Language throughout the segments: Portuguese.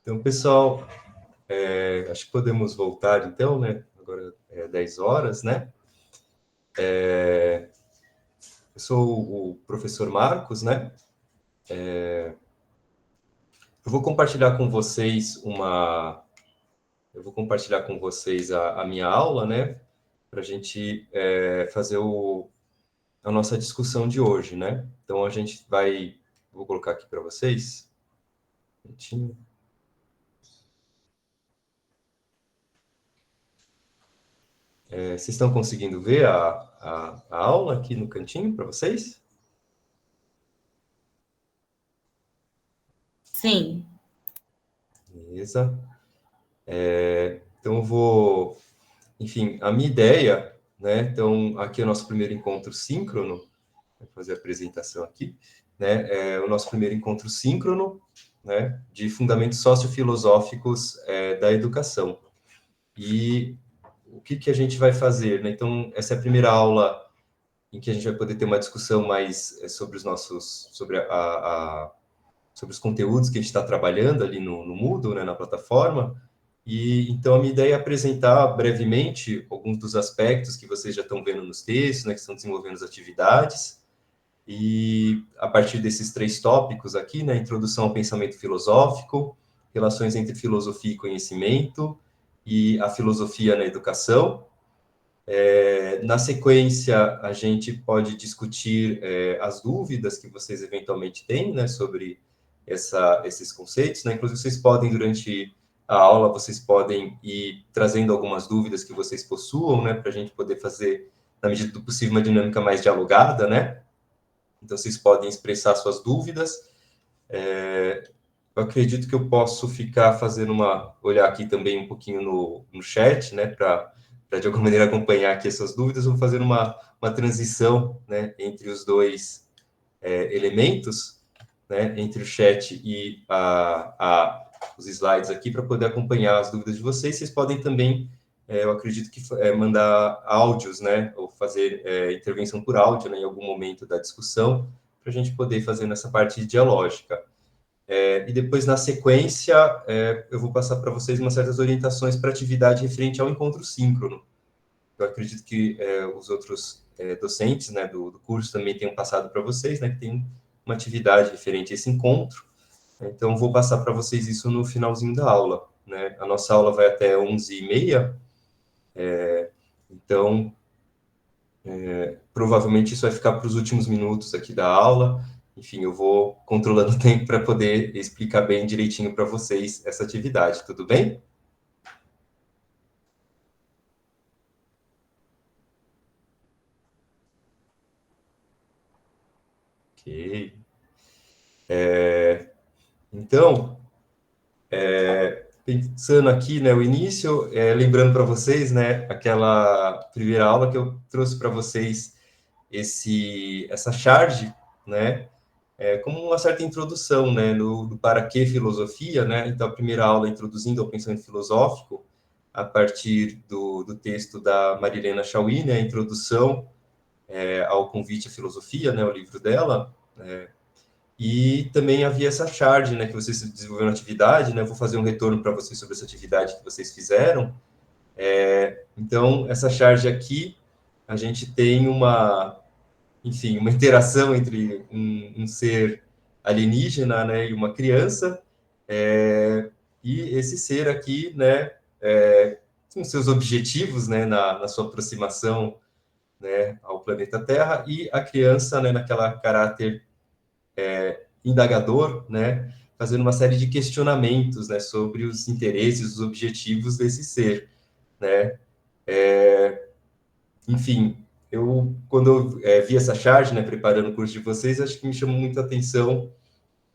Então, pessoal, acho que podemos voltar, então, né? Agora é 10 horas, né? Eu sou o professor Marcos, né? Eu vou compartilhar com vocês a minha aula, né? Para a gente fazer a nossa discussão de hoje, né? Então, a gente vai... Vou colocar aqui para vocês. Um minutinho. Vocês estão conseguindo ver a aula aqui no cantinho para vocês? Sim. Beleza. Então, eu vou... Enfim, a minha ideia, né? Então, aqui é o nosso primeiro encontro síncrono. Vou fazer a apresentação aqui, né? É o nosso primeiro encontro síncrono, né? De fundamentos sociofilosóficos da educação. E o que a gente vai fazer, né? Então, essa é a primeira aula em que a gente vai poder ter uma discussão mais sobre sobre os conteúdos que a gente está trabalhando ali no Moodle, né, na plataforma. E então a minha ideia é apresentar brevemente alguns dos aspectos que vocês já estão vendo nos textos, né, que estão desenvolvendo as atividades. E a partir desses 3 tópicos aqui, né, introdução ao pensamento filosófico, relações entre filosofia e conhecimento e a filosofia na educação. Na sequência, a gente pode discutir as dúvidas que vocês eventualmente têm, né, sobre esses conceitos, né? Inclusive, vocês podem, durante a aula, vocês podem ir trazendo algumas dúvidas que vocês possuam, né, para a gente poder fazer, na medida do possível, uma dinâmica mais dialogada, né? Então, vocês podem expressar suas dúvidas. Eu acredito que eu posso olhar aqui também um pouquinho no chat, né, para de alguma maneira acompanhar aqui essas dúvidas. Eu vou fazer uma transição, né, entre os dois elementos, né, entre o chat e os slides aqui, para poder acompanhar as dúvidas de vocês. Vocês podem também, eu acredito que mandar áudios, né, ou fazer intervenção por áudio, né, em algum momento da discussão, para a gente poder fazer nessa parte dialógica. E depois, na sequência, eu vou passar para vocês umas certas orientações para atividade referente ao encontro síncrono. Eu acredito que os outros docentes, né, do curso também tenham passado para vocês, né, que tem uma atividade referente a esse encontro. Então, vou passar para vocês isso no finalzinho da aula, né? A nossa aula vai até 11h30. Então, provavelmente isso vai ficar para os últimos minutos aqui da aula. Enfim, eu vou controlando o tempo para poder explicar bem direitinho para vocês essa atividade, tudo bem? Ok. Então, pensando aqui, né, o início, lembrando para vocês, né, aquela primeira aula que eu trouxe para vocês essa charge, né, como uma certa introdução, né, do para que filosofia, né. Então, a primeira aula introduzindo ao pensamento filosófico, a partir do texto da Marilena Chauí, né, a introdução ao convite à filosofia, né, o livro dela. E também havia essa charge, né, que vocês desenvolveram atividade, né. Eu vou fazer um retorno para vocês sobre essa atividade que vocês fizeram. Então, essa charge aqui, a gente tem enfim, uma interação entre um ser alienígena, né, e uma criança, e esse ser aqui, né, com seus objetivos, né, na sua aproximação, né, ao planeta Terra, e a criança, né, naquela caráter indagador, né, fazendo uma série de questionamentos, né, sobre os interesses, os objetivos desse ser, né. Enfim, quando eu vi essa charge, né, preparando o curso de vocês, acho que me chamou muito a atenção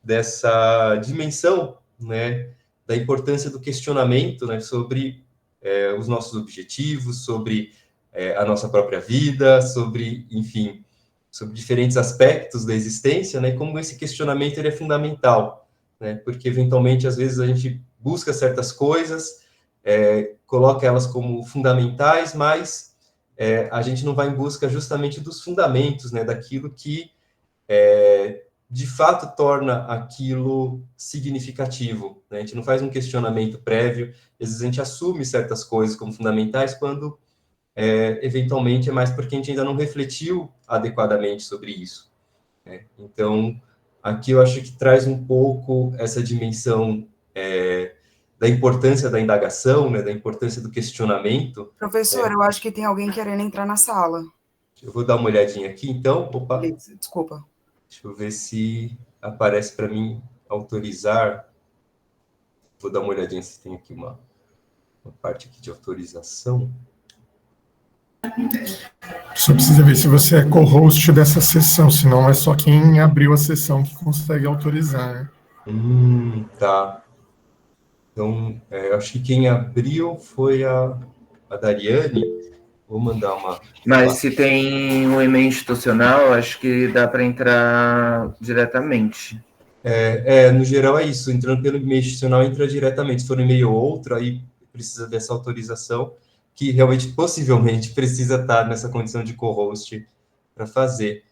dessa dimensão, né, da importância do questionamento, né, sobre os nossos objetivos, sobre a nossa própria vida, sobre, enfim, sobre diferentes aspectos da existência, né, e como esse questionamento ele é fundamental, né, porque eventualmente às vezes a gente busca certas coisas, coloca elas como fundamentais, mas a gente não vai em busca justamente dos fundamentos, né, daquilo que de fato torna aquilo significativo, né? A gente não faz um questionamento prévio, às vezes a gente assume certas coisas como fundamentais quando, eventualmente, é mais porque a gente ainda não refletiu adequadamente sobre isso, né? Então, aqui eu acho que traz um pouco essa dimensão da importância da indagação, né, da importância do questionamento, Professor, né? eu acho que tem alguém querendo entrar na sala. Eu vou dar uma olhadinha aqui, então. Opa, Beleza, desculpa. deixa eu ver se aparece para mim autorizar. Vou dar uma olhadinha se tem aqui uma parte aqui de autorização. Só precisa ver se você é co-host dessa sessão, senão é só quem abriu a sessão que consegue autorizar, né? Tá. Então, acho que quem abriu foi a Dariane. Vou mandar uma... Mas se tem um e-mail institucional, acho que dá para entrar diretamente. No geral é isso. Entrando pelo e-mail institucional, entra diretamente. Se for um e-mail ou outro, aí precisa dessa autorização, que realmente, possivelmente, precisa estar nessa condição de co-host para fazer.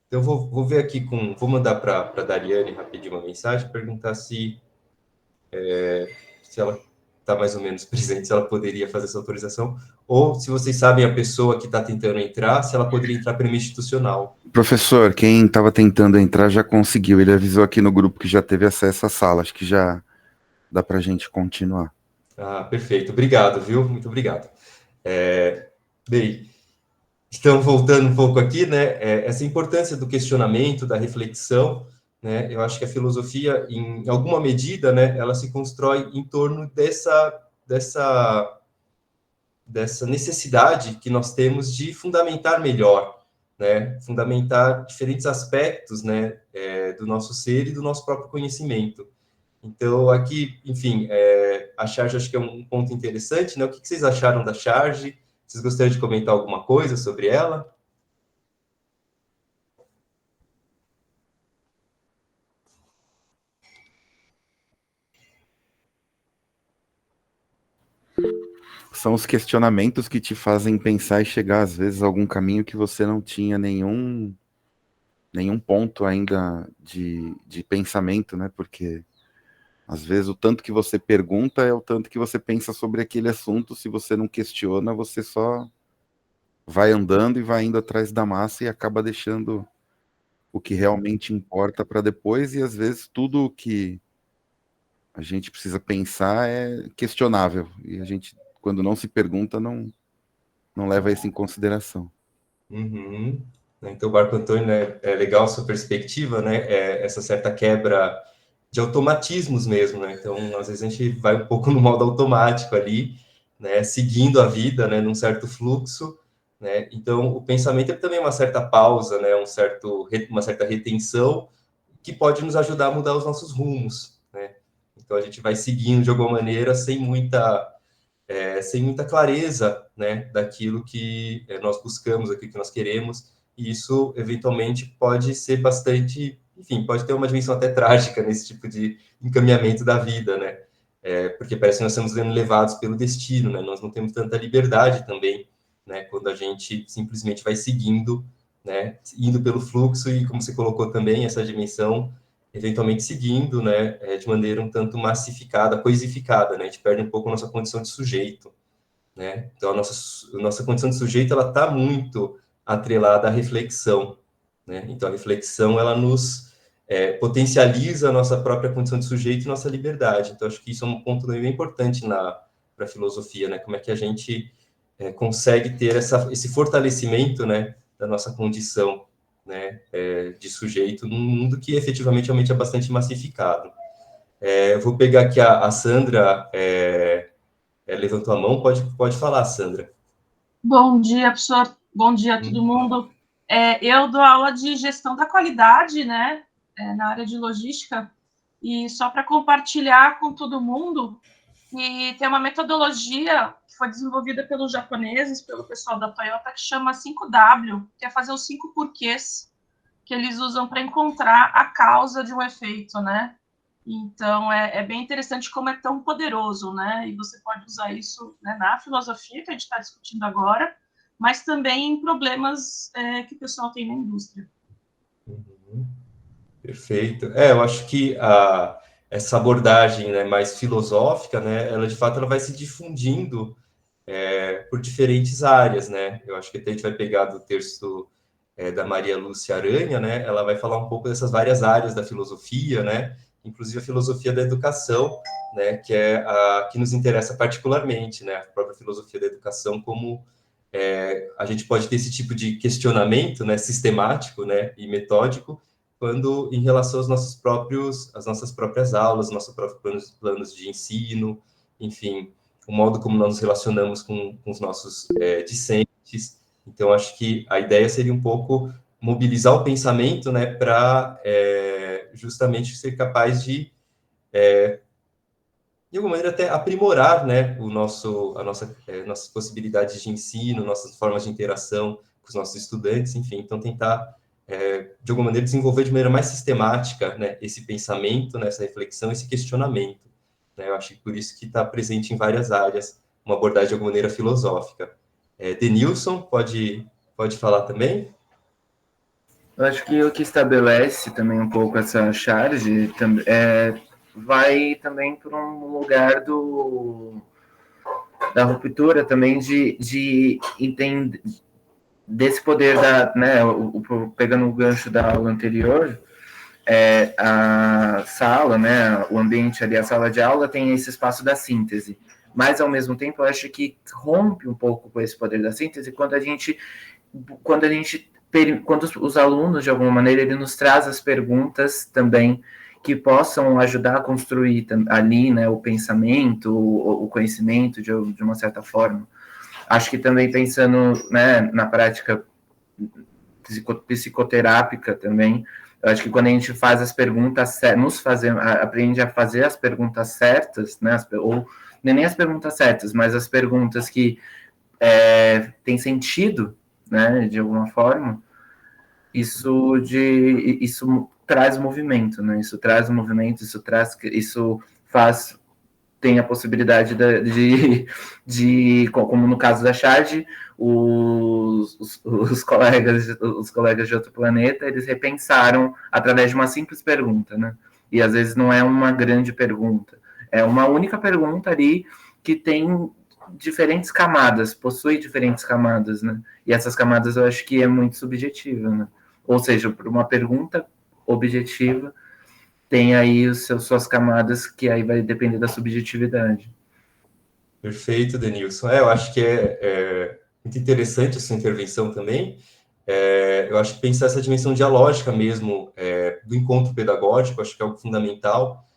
Então, vou ver aqui vou mandar para a Dariane rapidinho uma mensagem, perguntar se ela está mais ou menos presente, se ela poderia fazer essa autorização, ou se vocês sabem a pessoa que está tentando entrar, se ela poderia entrar pelo institucional. Professor, quem estava tentando entrar já conseguiu. Ele avisou aqui no grupo que já teve acesso à sala. Acho que já dá para a gente continuar. Ah, perfeito. Obrigado, viu? Muito obrigado. Bem, então, voltando um pouco aqui, né, essa importância do questionamento, da reflexão, né, eu acho que a filosofia, em alguma medida, né, ela se constrói em torno dessa necessidade que nós temos de fundamentar melhor, né, fundamentar diferentes aspectos, né, do nosso ser e do nosso próprio conhecimento. Então, aqui, enfim, a charge acho que é um ponto interessante, né? O que vocês acharam da charge? Vocês gostariam de comentar alguma coisa sobre ela? São os questionamentos que te fazem pensar e chegar, às vezes, a algum caminho que você não tinha nenhum ponto ainda de pensamento, né? Porque, às vezes, o tanto que você pergunta é o tanto que você pensa sobre aquele assunto. Se você não questiona, você só vai andando e vai indo atrás da massa e acaba deixando o que realmente importa para depois, e às vezes tudo o que a gente precisa pensar é questionável, e a gente, quando não se pergunta, não leva isso em consideração. Uhum. Então, Marco Antônio, né, é legal a sua perspectiva, né? Essa certa quebra de automatismos mesmo, né? Então, às vezes a gente vai um pouco no modo automático ali, né? Seguindo a vida, né? Num certo fluxo, né? Então, o pensamento é também uma certa pausa, né? Uma certa retenção que pode nos ajudar a mudar os nossos rumos, né? Então, a gente vai seguindo de alguma maneira sem muita clareza, né, daquilo que nós buscamos, aquilo que nós queremos, e isso, eventualmente, pode ser bastante, enfim, pode ter uma dimensão até trágica nesse tipo de encaminhamento da vida, né, porque parece que nós estamos sendo levados pelo destino, né, nós não temos tanta liberdade também, né, quando a gente simplesmente vai seguindo, né, indo pelo fluxo e, como você colocou também, essa dimensão eventualmente seguindo, né, de maneira um tanto massificada, coisificada, né, a gente perde um pouco a nossa condição de sujeito, né, então a nossa condição de sujeito, ela está muito atrelada à reflexão, né, então a reflexão, ela nos potencializa a nossa própria condição de sujeito e nossa liberdade, então acho que isso é um ponto bem importante para a filosofia, né, como é que a gente consegue ter esse fortalecimento, né, da nossa condição, né, de sujeito num mundo que efetivamente realmente é bastante massificado. Eu vou pegar aqui a Sandra, levantou a mão, pode falar, Sandra. Bom dia, professor. Bom dia a todo mundo. Eu dou aula de gestão da qualidade, né, na área de logística, e só para compartilhar com todo mundo, que tem uma metodologia que foi desenvolvida pelos japoneses, pelo pessoal da Toyota, que chama 5W, que é fazer os 5 porquês que eles usam para encontrar a causa de um efeito, né? Então, é bem interessante como é tão poderoso, né? E você pode usar isso, né, na filosofia que a gente está discutindo agora, mas também em problemas que o pessoal tem na indústria. Uhum. Perfeito. Eu acho que essa abordagem, né, mais filosófica, né, ela de fato ela vai se difundindo por diferentes áreas, né? Eu acho que até a gente vai pegar do texto da Maria Lúcia Aranha, né? Ela vai falar um pouco dessas várias áreas da filosofia, né? Inclusive a filosofia da educação, né? Que é a que nos interessa particularmente, né? A própria filosofia da educação, como a gente pode ter esse tipo de questionamento, né? Sistemático, né? E metódico, quando em relação às nossas próprias aulas, nossos próprios planos de ensino, enfim, o modo como nós nos relacionamos com os nossos discentes. Então, acho que a ideia seria um pouco mobilizar o pensamento, né, para justamente ser capaz de alguma maneira, até aprimorar, né, nossas possibilidades de ensino, nossas formas de interação com os nossos estudantes, enfim. Então, tentar, de alguma maneira, desenvolver de maneira mais sistemática, né, esse pensamento, né, essa reflexão, esse questionamento. Né? Eu acho que por isso que está presente em várias áreas, uma abordagem de alguma maneira filosófica. Denilson, pode falar também? Eu acho que o que estabelece também um pouco essa charge vai também para um lugar da ruptura também de entender desse poder né, pegando o gancho da aula anterior, a sala, né, o ambiente ali, a sala de aula tem esse espaço da síntese, mas ao mesmo tempo eu acho que rompe um pouco com esse poder da síntese quando os alunos, de alguma maneira, ele nos traz as perguntas também que possam ajudar a construir ali, né, o pensamento, o conhecimento de uma certa forma. Acho que também pensando, né, na prática psicoterápica também, eu acho que quando a gente faz as perguntas, aprende a fazer as perguntas certas, né, ou nem as perguntas certas, mas as perguntas que têm sentido, né, de alguma forma, isso traz movimento, né? Isso traz movimento, tem a possibilidade de como no caso da Charge, os colegas de outro planeta, eles repensaram através de uma simples pergunta, né? E às vezes não é uma grande pergunta, é uma única pergunta ali que tem diferentes camadas, possui diferentes camadas, né? E essas camadas eu acho que é muito subjetiva, né? Ou seja, por uma pergunta objetiva, tem aí suas camadas que aí vai depender da subjetividade. Perfeito, Denilson. Eu acho que é muito interessante a sua intervenção também. Eu acho que pensar essa dimensão dialógica mesmo do encontro pedagógico, acho que é algo fundamental.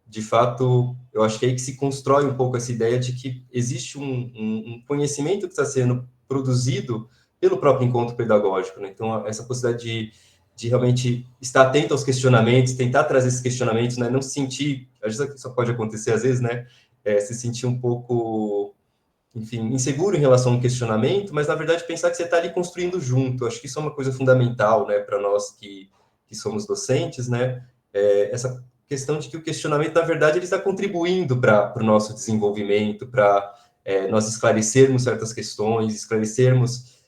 De fato, eu acho que é aí que se constrói um pouco essa ideia de que existe um conhecimento que está sendo produzido pelo próprio encontro pedagógico, né? Então, essa possibilidade de realmente estar atento aos questionamentos, tentar trazer esses questionamentos, né? Não se sentir, às vezes isso pode acontecer, às vezes, né? Se sentir um pouco, enfim, inseguro em relação a um questionamento, mas, na verdade, pensar que você está ali construindo junto. Acho que isso é uma coisa fundamental, né? Para nós que somos docentes, né? Essa questão de que o questionamento, na verdade, ele está contribuindo para o nosso desenvolvimento, para nós esclarecermos certas questões, esclarecermos,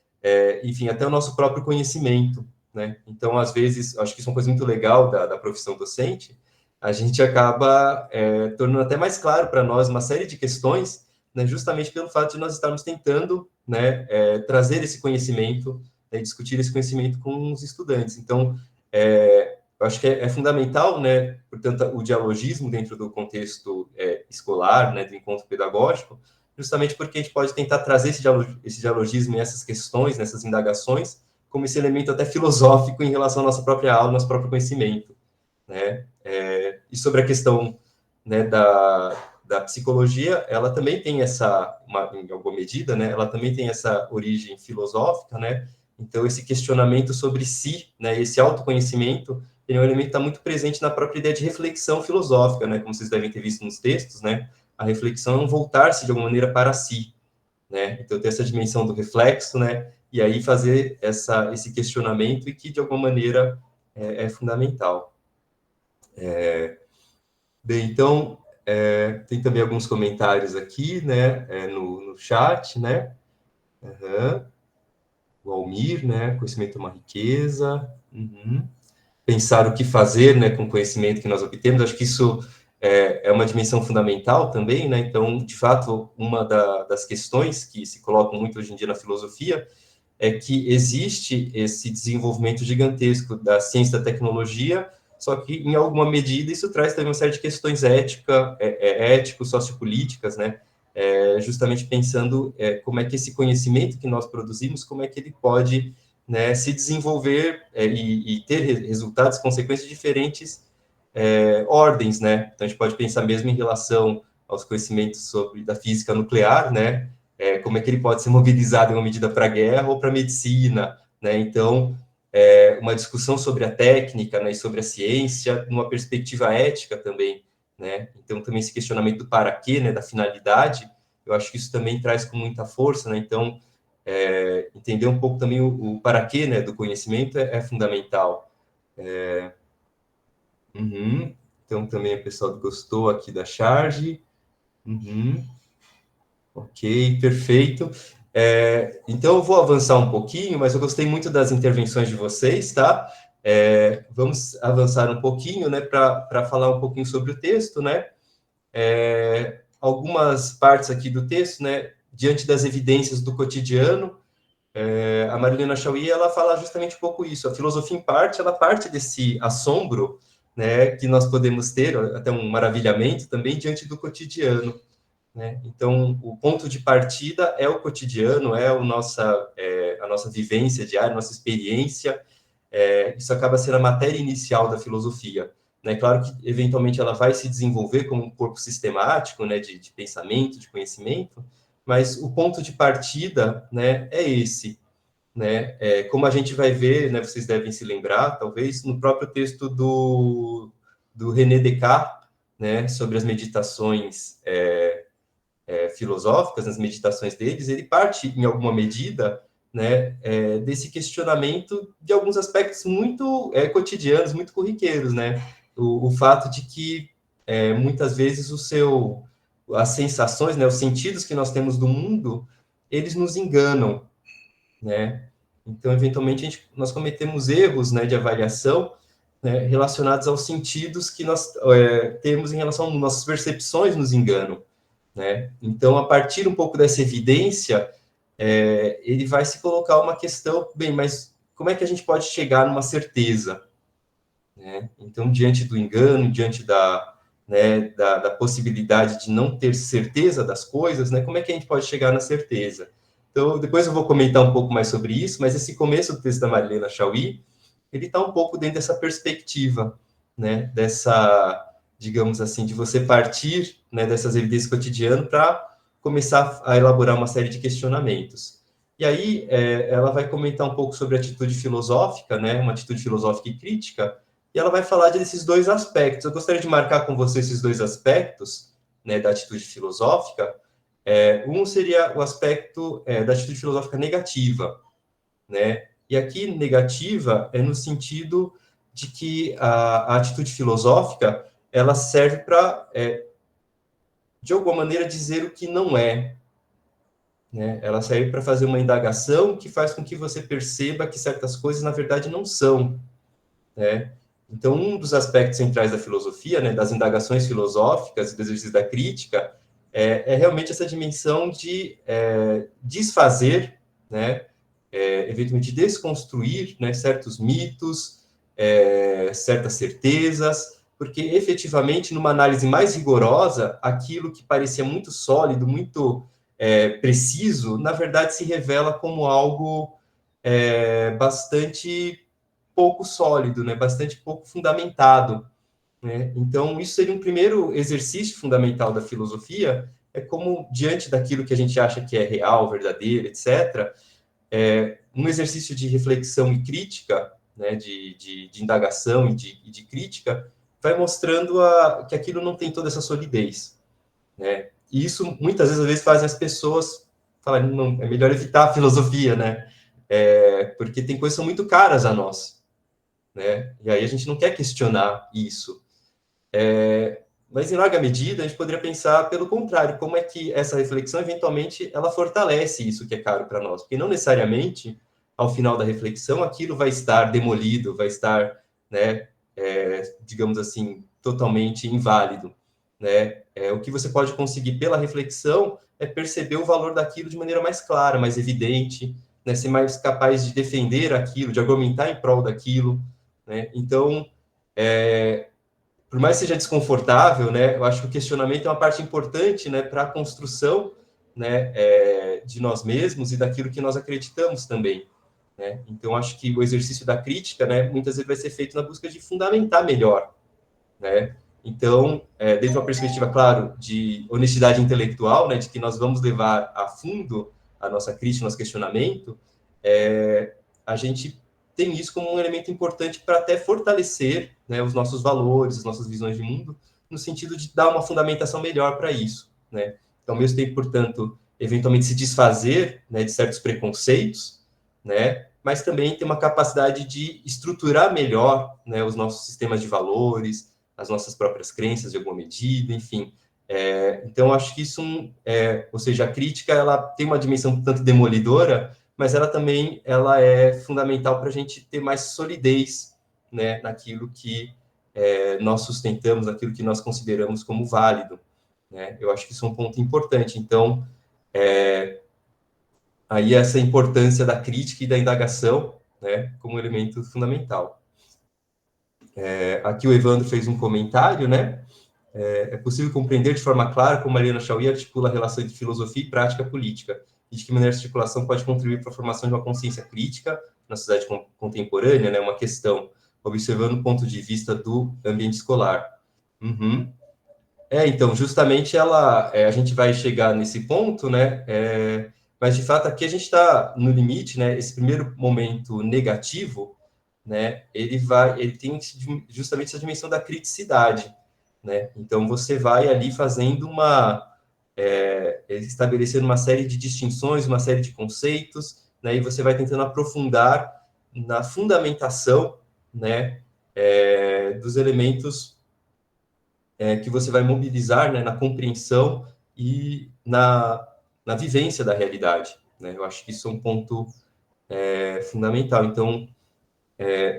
enfim, até o nosso próprio conhecimento, né? Então, às vezes, acho que isso é uma coisa muito legal da profissão docente, a gente acaba tornando até mais claro para nós uma série de questões, né, justamente pelo fato de nós estarmos tentando, né, trazer esse conhecimento, né, discutir esse conhecimento com os estudantes. Então, eu acho que é fundamental, né, portanto, o dialogismo dentro do contexto escolar, né, do encontro pedagógico, justamente porque a gente pode tentar trazer esse dialogismo e essas questões, nessas indagações, como esse elemento até filosófico em relação à nossa própria aula, nosso próprio conhecimento, né? E sobre a questão, né, da psicologia, ela também tem em alguma medida, né, ela também tem essa origem filosófica, né? Então, esse questionamento sobre si, né, esse autoconhecimento, ele é um elemento que está muito presente na própria ideia de reflexão filosófica, né? Como vocês devem ter visto nos textos, né? A reflexão é um voltar-se de alguma maneira para si, né? Então, tem essa dimensão do reflexo, né? E aí fazer esse questionamento e que, de alguma maneira, é fundamental. Bem, então, tem também alguns comentários aqui, né? No chat, né? Uhum. O Almir, né? Conhecimento é uma riqueza. Uhum. pensar o que fazer, né, com o conhecimento que nós obtemos. Acho que isso é uma dimensão fundamental também, né? Então, de fato, uma das questões que se colocam muito hoje em dia na filosofia é que existe esse desenvolvimento gigantesco da ciência e da tecnologia, só que, em alguma medida, isso traz também uma série de questões ético-sociopolíticas, né? Justamente pensando como é que esse conhecimento que nós produzimos, como é que ele pode, né, se desenvolver e ter resultados, consequências diferentes ordens, né? Então, a gente pode pensar mesmo em relação aos conhecimentos da física nuclear, né? Como é que ele pode ser mobilizado em uma medida para a guerra ou para a medicina, né? Então, uma discussão sobre a técnica, né, e sobre a ciência, numa perspectiva ética também, né? Então, também esse questionamento do para quê, né, da finalidade, eu acho que isso também traz com muita força, né? Então, entender um pouco também o para quê, né, do conhecimento é fundamental. Então, também o pessoal gostou aqui da charge. Ok, perfeito. Então, eu vou avançar um pouquinho, mas eu gostei muito das intervenções de vocês, tá? Vamos avançar um pouquinho, né, para falar um pouquinho sobre o texto, né? Algumas partes aqui do texto, né, diante das evidências do cotidiano, a Marilena Chauí, ela fala justamente um pouco isso. A filosofia, em parte, ela parte desse assombro, né, que nós podemos ter, até um maravilhamento também, diante do cotidiano, né? Então, o ponto de partida é o cotidiano, a nossa vivência diária, nossa experiência. Isso acaba sendo a matéria inicial da filosofia, né? Claro que, eventualmente, ela vai se desenvolver como um corpo sistemático, né, de pensamento, de conhecimento, mas o ponto de partida, né, é esse, né? Como a gente vai ver, né, vocês devem se lembrar, talvez, no próprio texto do René Descartes, né, sobre as meditações filosóficas, nas meditações deles, ele parte, em alguma medida, né, desse questionamento de alguns aspectos muito cotidianos, muito corriqueiros, né? O fato de que, muitas vezes, as sensações, né, os sentidos que nós temos do mundo, eles nos enganam, né? Então, eventualmente, nós cometemos erros, né, de avaliação, né, relacionados aos sentidos que nós temos em relação ao mundo. Nossas percepções nos enganam, né? Então, a partir um pouco dessa evidência, ele vai se colocar uma questão, bem, mas como é que a gente pode chegar numa certeza, né? Então, diante do engano, diante da possibilidade de não ter certeza das coisas, né, como é que a gente pode chegar na certeza? Então, depois eu vou comentar um pouco mais sobre isso, mas esse começo do texto da Marilena Chauí, ele está um pouco dentro dessa perspectiva, né, digamos assim, de você partir, né, dessas evidências cotidianas para começar a elaborar uma série de questionamentos. E aí, ela vai comentar um pouco sobre a atitude filosófica, né, uma atitude filosófica e crítica, e ela vai falar desses dois aspectos. Eu gostaria de marcar com você esses dois aspectos, né, da atitude filosófica. Um seria o aspecto da atitude filosófica negativa, né? E aqui, negativa é no sentido de que a atitude filosófica, ela serve para, de alguma maneira, dizer o que não é, né? Ela serve para fazer uma indagação que faz com que você perceba que certas coisas, na verdade, não são, né? Então, um dos aspectos centrais da filosofia, né, das indagações filosóficas e do exercício da crítica, é realmente essa dimensão de desfazer, né, eventualmente desconstruir, né, certos mitos, certas certezas, porque, efetivamente, numa análise mais rigorosa, aquilo que parecia muito sólido, muito preciso, na verdade, se revela como algo bastante pouco sólido, né, bastante pouco fundamentado, né? Então, isso seria um primeiro exercício fundamental da filosofia, como, diante daquilo que a gente acha que é real, verdadeiro, etc., um exercício de reflexão e crítica, né, de indagação e de crítica, vai mostrando que aquilo não tem toda essa solidez, né? E isso, muitas vezes, faz as pessoas falarem, não, é melhor evitar a filosofia, né? Porque tem coisas que são muito caras a nós, né? E aí a gente não quer questionar isso. Mas, em larga medida, a gente poderia pensar pelo contrário, como é que essa reflexão, eventualmente, ela fortalece isso que é caro para nós, porque não necessariamente, ao final da reflexão, aquilo vai estar demolido, vai estar, né, digamos assim, totalmente inválido, né? O que você pode conseguir pela reflexão é perceber o valor daquilo de maneira mais clara, mais evidente, né, ser mais capaz de defender aquilo, de argumentar em prol daquilo, né? Então, por mais que seja desconfortável, né, eu acho que o questionamento é uma parte importante, né, para a construção, né, de nós mesmos e daquilo que nós acreditamos também, né? Então, acho que o exercício da crítica, né, muitas vezes vai ser feito na busca de fundamentar melhor, né? Então, desde uma perspectiva, claro, de honestidade intelectual, né, de que nós vamos levar a fundo a nossa crítica, nosso questionamento, a gente tem isso como um elemento importante para até fortalecer, né, os nossos valores, as nossas visões de mundo, no sentido de dar uma fundamentação melhor para isso, né? Então, ao mesmo tempo, portanto, eventualmente se desfazer, né, de certos preconceitos, né, mas também ter uma capacidade de estruturar melhor, né, os nossos sistemas de valores, as nossas próprias crenças, de alguma medida, enfim. Então, acho que isso, ou seja, a crítica, ela tem uma dimensão tanto demolidora, mas ela também é fundamental para a gente ter mais solidez, né, naquilo que nós sustentamos, naquilo que nós consideramos como válido, né? Eu acho que isso é um ponto importante. Então, aí essa importância da crítica e da indagação, né, como elemento fundamental. Aqui o Evandro fez um comentário, né? É possível compreender de forma clara como Mariana Chauí articula a relação entre filosofia e prática política, e de que maneira a articulação pode contribuir para a formação de uma consciência crítica na sociedade contemporânea, né? Uma questão, observando o ponto de vista do ambiente escolar. Uhum. Então, justamente a gente vai chegar nesse ponto, né? Mas, de fato, aqui a gente está no limite, né? Esse primeiro momento negativo, né? Ele tem justamente essa dimensão da criticidade, né? Então, você vai ali fazendo estabelecendo uma série de distinções, uma série de conceitos, né? E você vai tentando aprofundar na fundamentação, né? Dos elementos que você vai mobilizar, né? Na compreensão e na vivência da realidade, né? Eu acho que isso é um ponto fundamental. Então,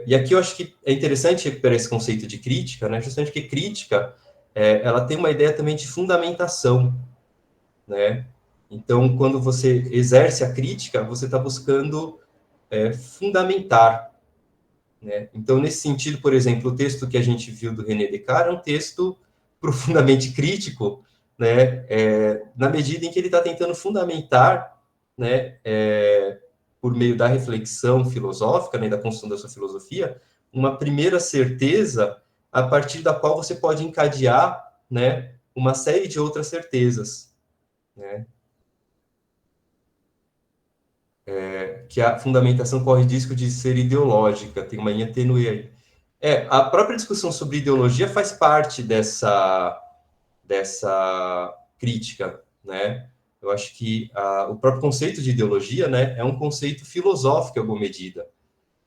e aqui eu acho que é interessante recuperar esse conceito de crítica, né? Justamente porque crítica, ela tem uma ideia também de fundamentação, né? Então, quando você exerce a crítica, você está buscando fundamentar, né? Então, nesse sentido, por exemplo, o texto que a gente viu do René Descartes é um texto profundamente crítico, né? Na medida em que ele está tentando fundamentar, né? Por meio da reflexão filosófica, né, da construção da sua filosofia, uma primeira certeza a partir da qual você pode encadear, né, uma série de outras certezas, né? Que a fundamentação corre risco de ser ideológica, tem uma linha tênue aí. A própria discussão sobre ideologia faz parte dessa crítica, né? Eu acho que o próprio conceito de ideologia, né, é um conceito filosófico em alguma medida.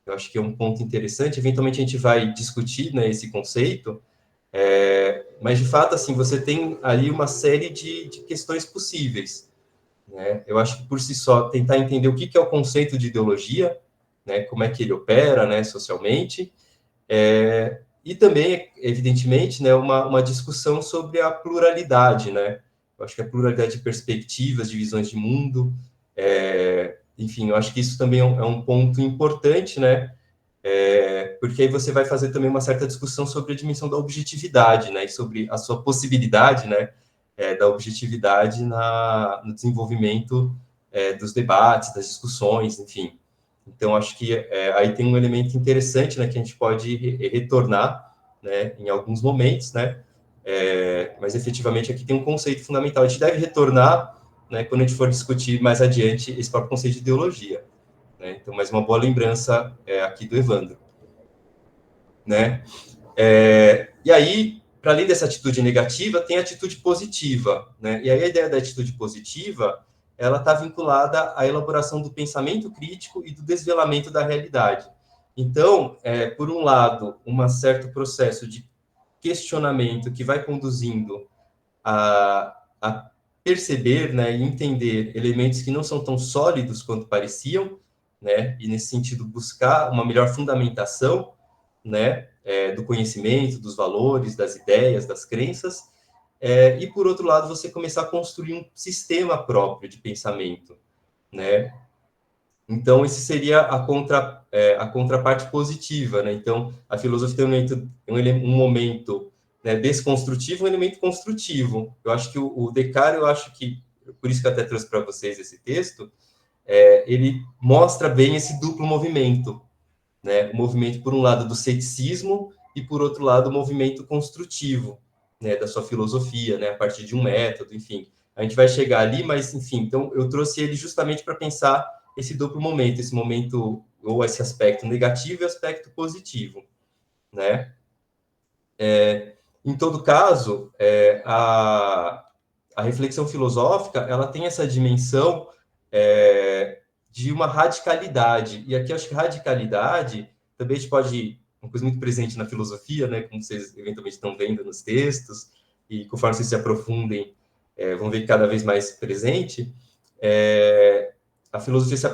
Eu acho que é um ponto interessante. Eventualmente a gente vai discutir, né, esse conceito, mas de fato, assim, você tem ali uma série de questões possíveis, né? Eu acho que por si só tentar entender o que é o conceito de ideologia, né, como é que ele opera, né, socialmente, e também, evidentemente, né, uma discussão sobre a pluralidade, né? Eu acho que a pluralidade de perspectivas, de visões de mundo, enfim, eu acho que isso também é um ponto importante, né? Porque aí você vai fazer também uma certa discussão sobre a dimensão da objetividade, né? E sobre a sua possibilidade, né? Da objetividade no desenvolvimento dos debates, das discussões, enfim. Então, acho que aí tem um elemento interessante, né? Que a gente pode retornar, né? Em alguns momentos, né? Mas efetivamente aqui tem um conceito fundamental. A gente deve retornar, né, quando a gente for discutir mais adiante esse próprio conceito de ideologia, né? Então, mais uma boa lembrança aqui do Evandro, né? E aí, para além dessa atitude negativa, tem a atitude positiva, né? E aí a ideia da atitude positiva, ela está vinculada à elaboração do pensamento crítico e do desvelamento da realidade. Então, por um lado, um certo processo de questionamento que vai conduzindo a perceber, né, e entender elementos que não são tão sólidos quanto pareciam, né, e nesse sentido buscar uma melhor fundamentação, né, do conhecimento, dos valores, das ideias, das crenças, e, por outro lado, você começar a construir um sistema próprio de pensamento, né? Então, esse seria a contraparte positiva, né? Então, a filosofia tem um momento, né, desconstrutivo, um elemento construtivo. Eu acho que o Descartes, por isso que eu até trouxe para vocês esse texto, ele mostra bem esse duplo movimento, né? O movimento, por um lado, do ceticismo e, por outro lado, o movimento construtivo, né, da sua filosofia, né, a partir de um método, enfim. A gente vai chegar ali, mas, enfim, então eu trouxe ele justamente para pensar esse duplo momento, esse momento, ou esse aspecto negativo e aspecto positivo, né? Em todo caso, a reflexão filosófica, ela tem essa dimensão de uma radicalidade, e aqui eu acho que radicalidade também a gente pode, uma coisa muito presente na filosofia, né, como vocês eventualmente estão vendo nos textos, e conforme vocês se aprofundem, vão ver cada vez mais presente, a filosofia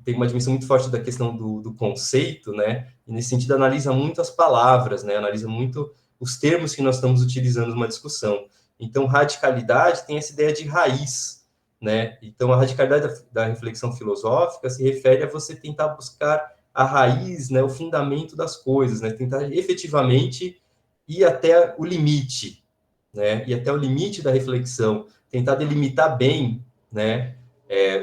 tem uma dimensão muito forte da questão do conceito, né? E nesse sentido analisa muito as palavras, né? Analisa muito os termos que nós estamos utilizando numa discussão. Então, radicalidade tem essa ideia de raiz, né? Então, a radicalidade da reflexão filosófica se refere a você tentar buscar a raiz, né? O fundamento das coisas, né? Tentar efetivamente ir até o limite, né? E até o limite da reflexão, tentar delimitar bem, né?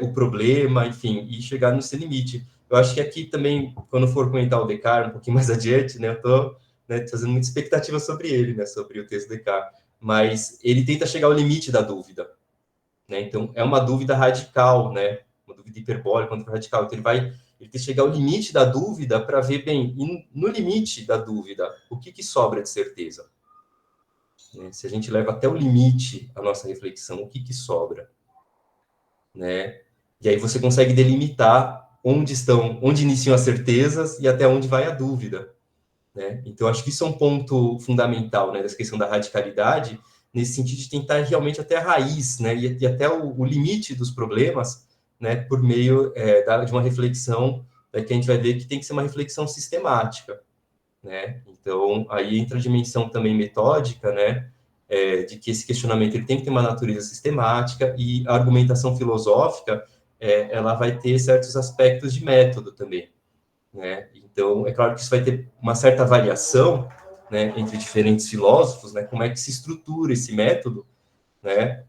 O problema, enfim, e chegar nesse limite. Eu acho que aqui também, quando for comentar o Descartes um pouquinho mais adiante, né, eu estou, né, fazendo muita expectativa sobre ele, né, sobre o texto do Descartes, mas ele tenta chegar ao limite da dúvida, né, então é uma dúvida radical, né, uma dúvida hiperbólica, uma dúvida radical, então ele tem que chegar ao limite da dúvida para ver bem, no limite da dúvida, o que sobra de certeza, né? Se a gente leva até o limite a nossa reflexão, o que sobra? Né? E aí você consegue delimitar onde iniciam as certezas e até onde vai a dúvida, né? Então, acho que isso é um ponto fundamental, né, dessa questão da radicalidade, nesse sentido de tentar realmente até a raiz, né, e até o limite dos problemas, né, por meio de uma reflexão, né, que a gente vai ver que tem que ser uma reflexão sistemática, né? Então, aí entra a dimensão também metódica, né, de que esse questionamento ele tem que ter uma natureza sistemática, e a argumentação filosófica ela vai ter certos aspectos de método também, né? Então, é claro que isso vai ter uma certa variação, né, entre diferentes filósofos, né, como é que se estrutura esse método, né?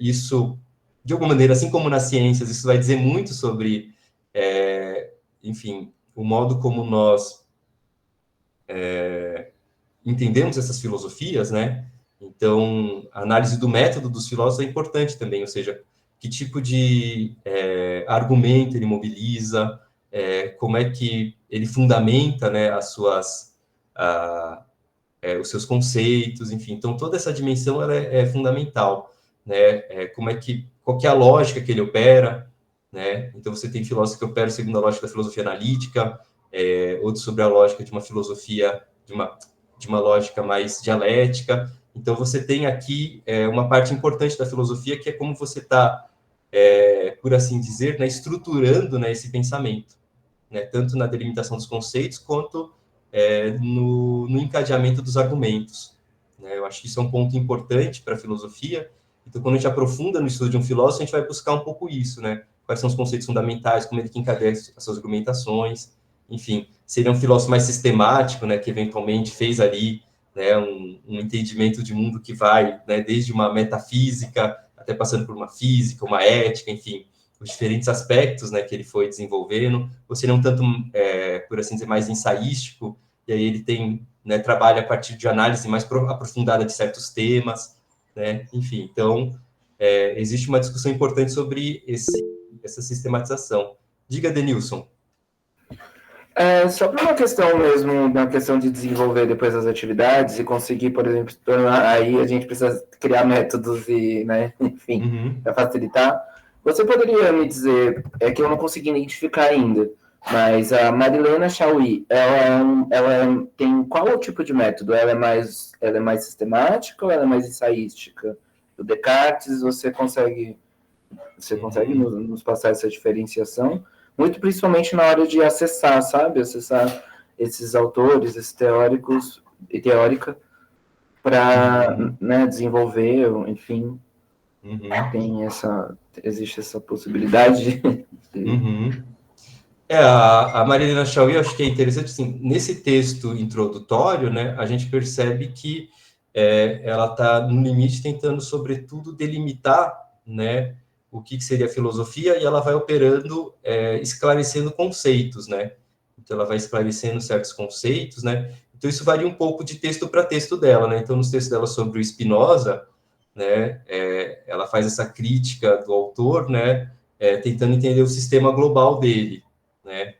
Isso, de alguma maneira, assim como nas ciências, isso vai dizer muito sobre, enfim, o modo como nós entendemos essas filosofias, né? Então, a análise do método dos filósofos é importante também, ou seja, que tipo de argumento ele mobiliza, como é que ele fundamenta, né, os seus conceitos, enfim. Então, toda essa dimensão ela é fundamental, né? Qual que é a lógica que ele opera, né? Então, você tem filósofos que operam segundo a lógica da filosofia analítica, outros sobre a lógica de uma filosofia, de uma lógica mais dialética. Então, você tem aqui uma parte importante da filosofia, que é como você está, por assim dizer, né, estruturando, né, esse pensamento, né, tanto na delimitação dos conceitos, quanto no encadeamento dos argumentos, né? Eu acho que isso é um ponto importante para a filosofia. Então, quando a gente aprofunda no estudo de um filósofo, a gente vai buscar um pouco isso, né? Quais são os conceitos fundamentais, como ele que encadeia as suas argumentações, enfim. Seria um filósofo mais sistemático, né, que eventualmente fez ali, né, um entendimento de mundo que vai, né, desde uma metafísica até passando por uma física, uma ética, enfim, os diferentes aspectos, né, que ele foi desenvolvendo. Ou seria um tanto, por assim dizer, mais ensaístico, e aí ele tem, né, trabalha a partir de análise mais aprofundada de certos temas, né, enfim. Então, existe uma discussão importante sobre essa sistematização. Diga, Denilson. Só para uma questão mesmo, uma questão de desenvolver depois as atividades e conseguir, por exemplo, aí a gente precisa criar métodos e, né, enfim, para facilitar. Você poderia me dizer, que eu não consegui identificar ainda, mas a Marilena Chauí, ela tem qual tipo de método? Ela é mais sistemática ou ela é mais ensaística? O Descartes, você consegue nos passar essa diferenciação? Muito principalmente na hora de acessar, sabe? Acessar esses autores, esses teóricos e teórica para, né, desenvolver, enfim, existe essa possibilidade de... A Marilena Chauí, acho que é interessante, assim, nesse texto introdutório, né, a gente percebe que ela está, no limite, tentando, sobretudo, delimitar, né, o que seria filosofia, e ela vai operando, esclarecendo conceitos, né? Então, ela vai esclarecendo certos conceitos, né? Então, isso varia um pouco de texto para texto dela, né? Então, nos textos dela sobre o Spinoza, né, ela faz essa crítica do autor, né, tentando entender o sistema global dele, né?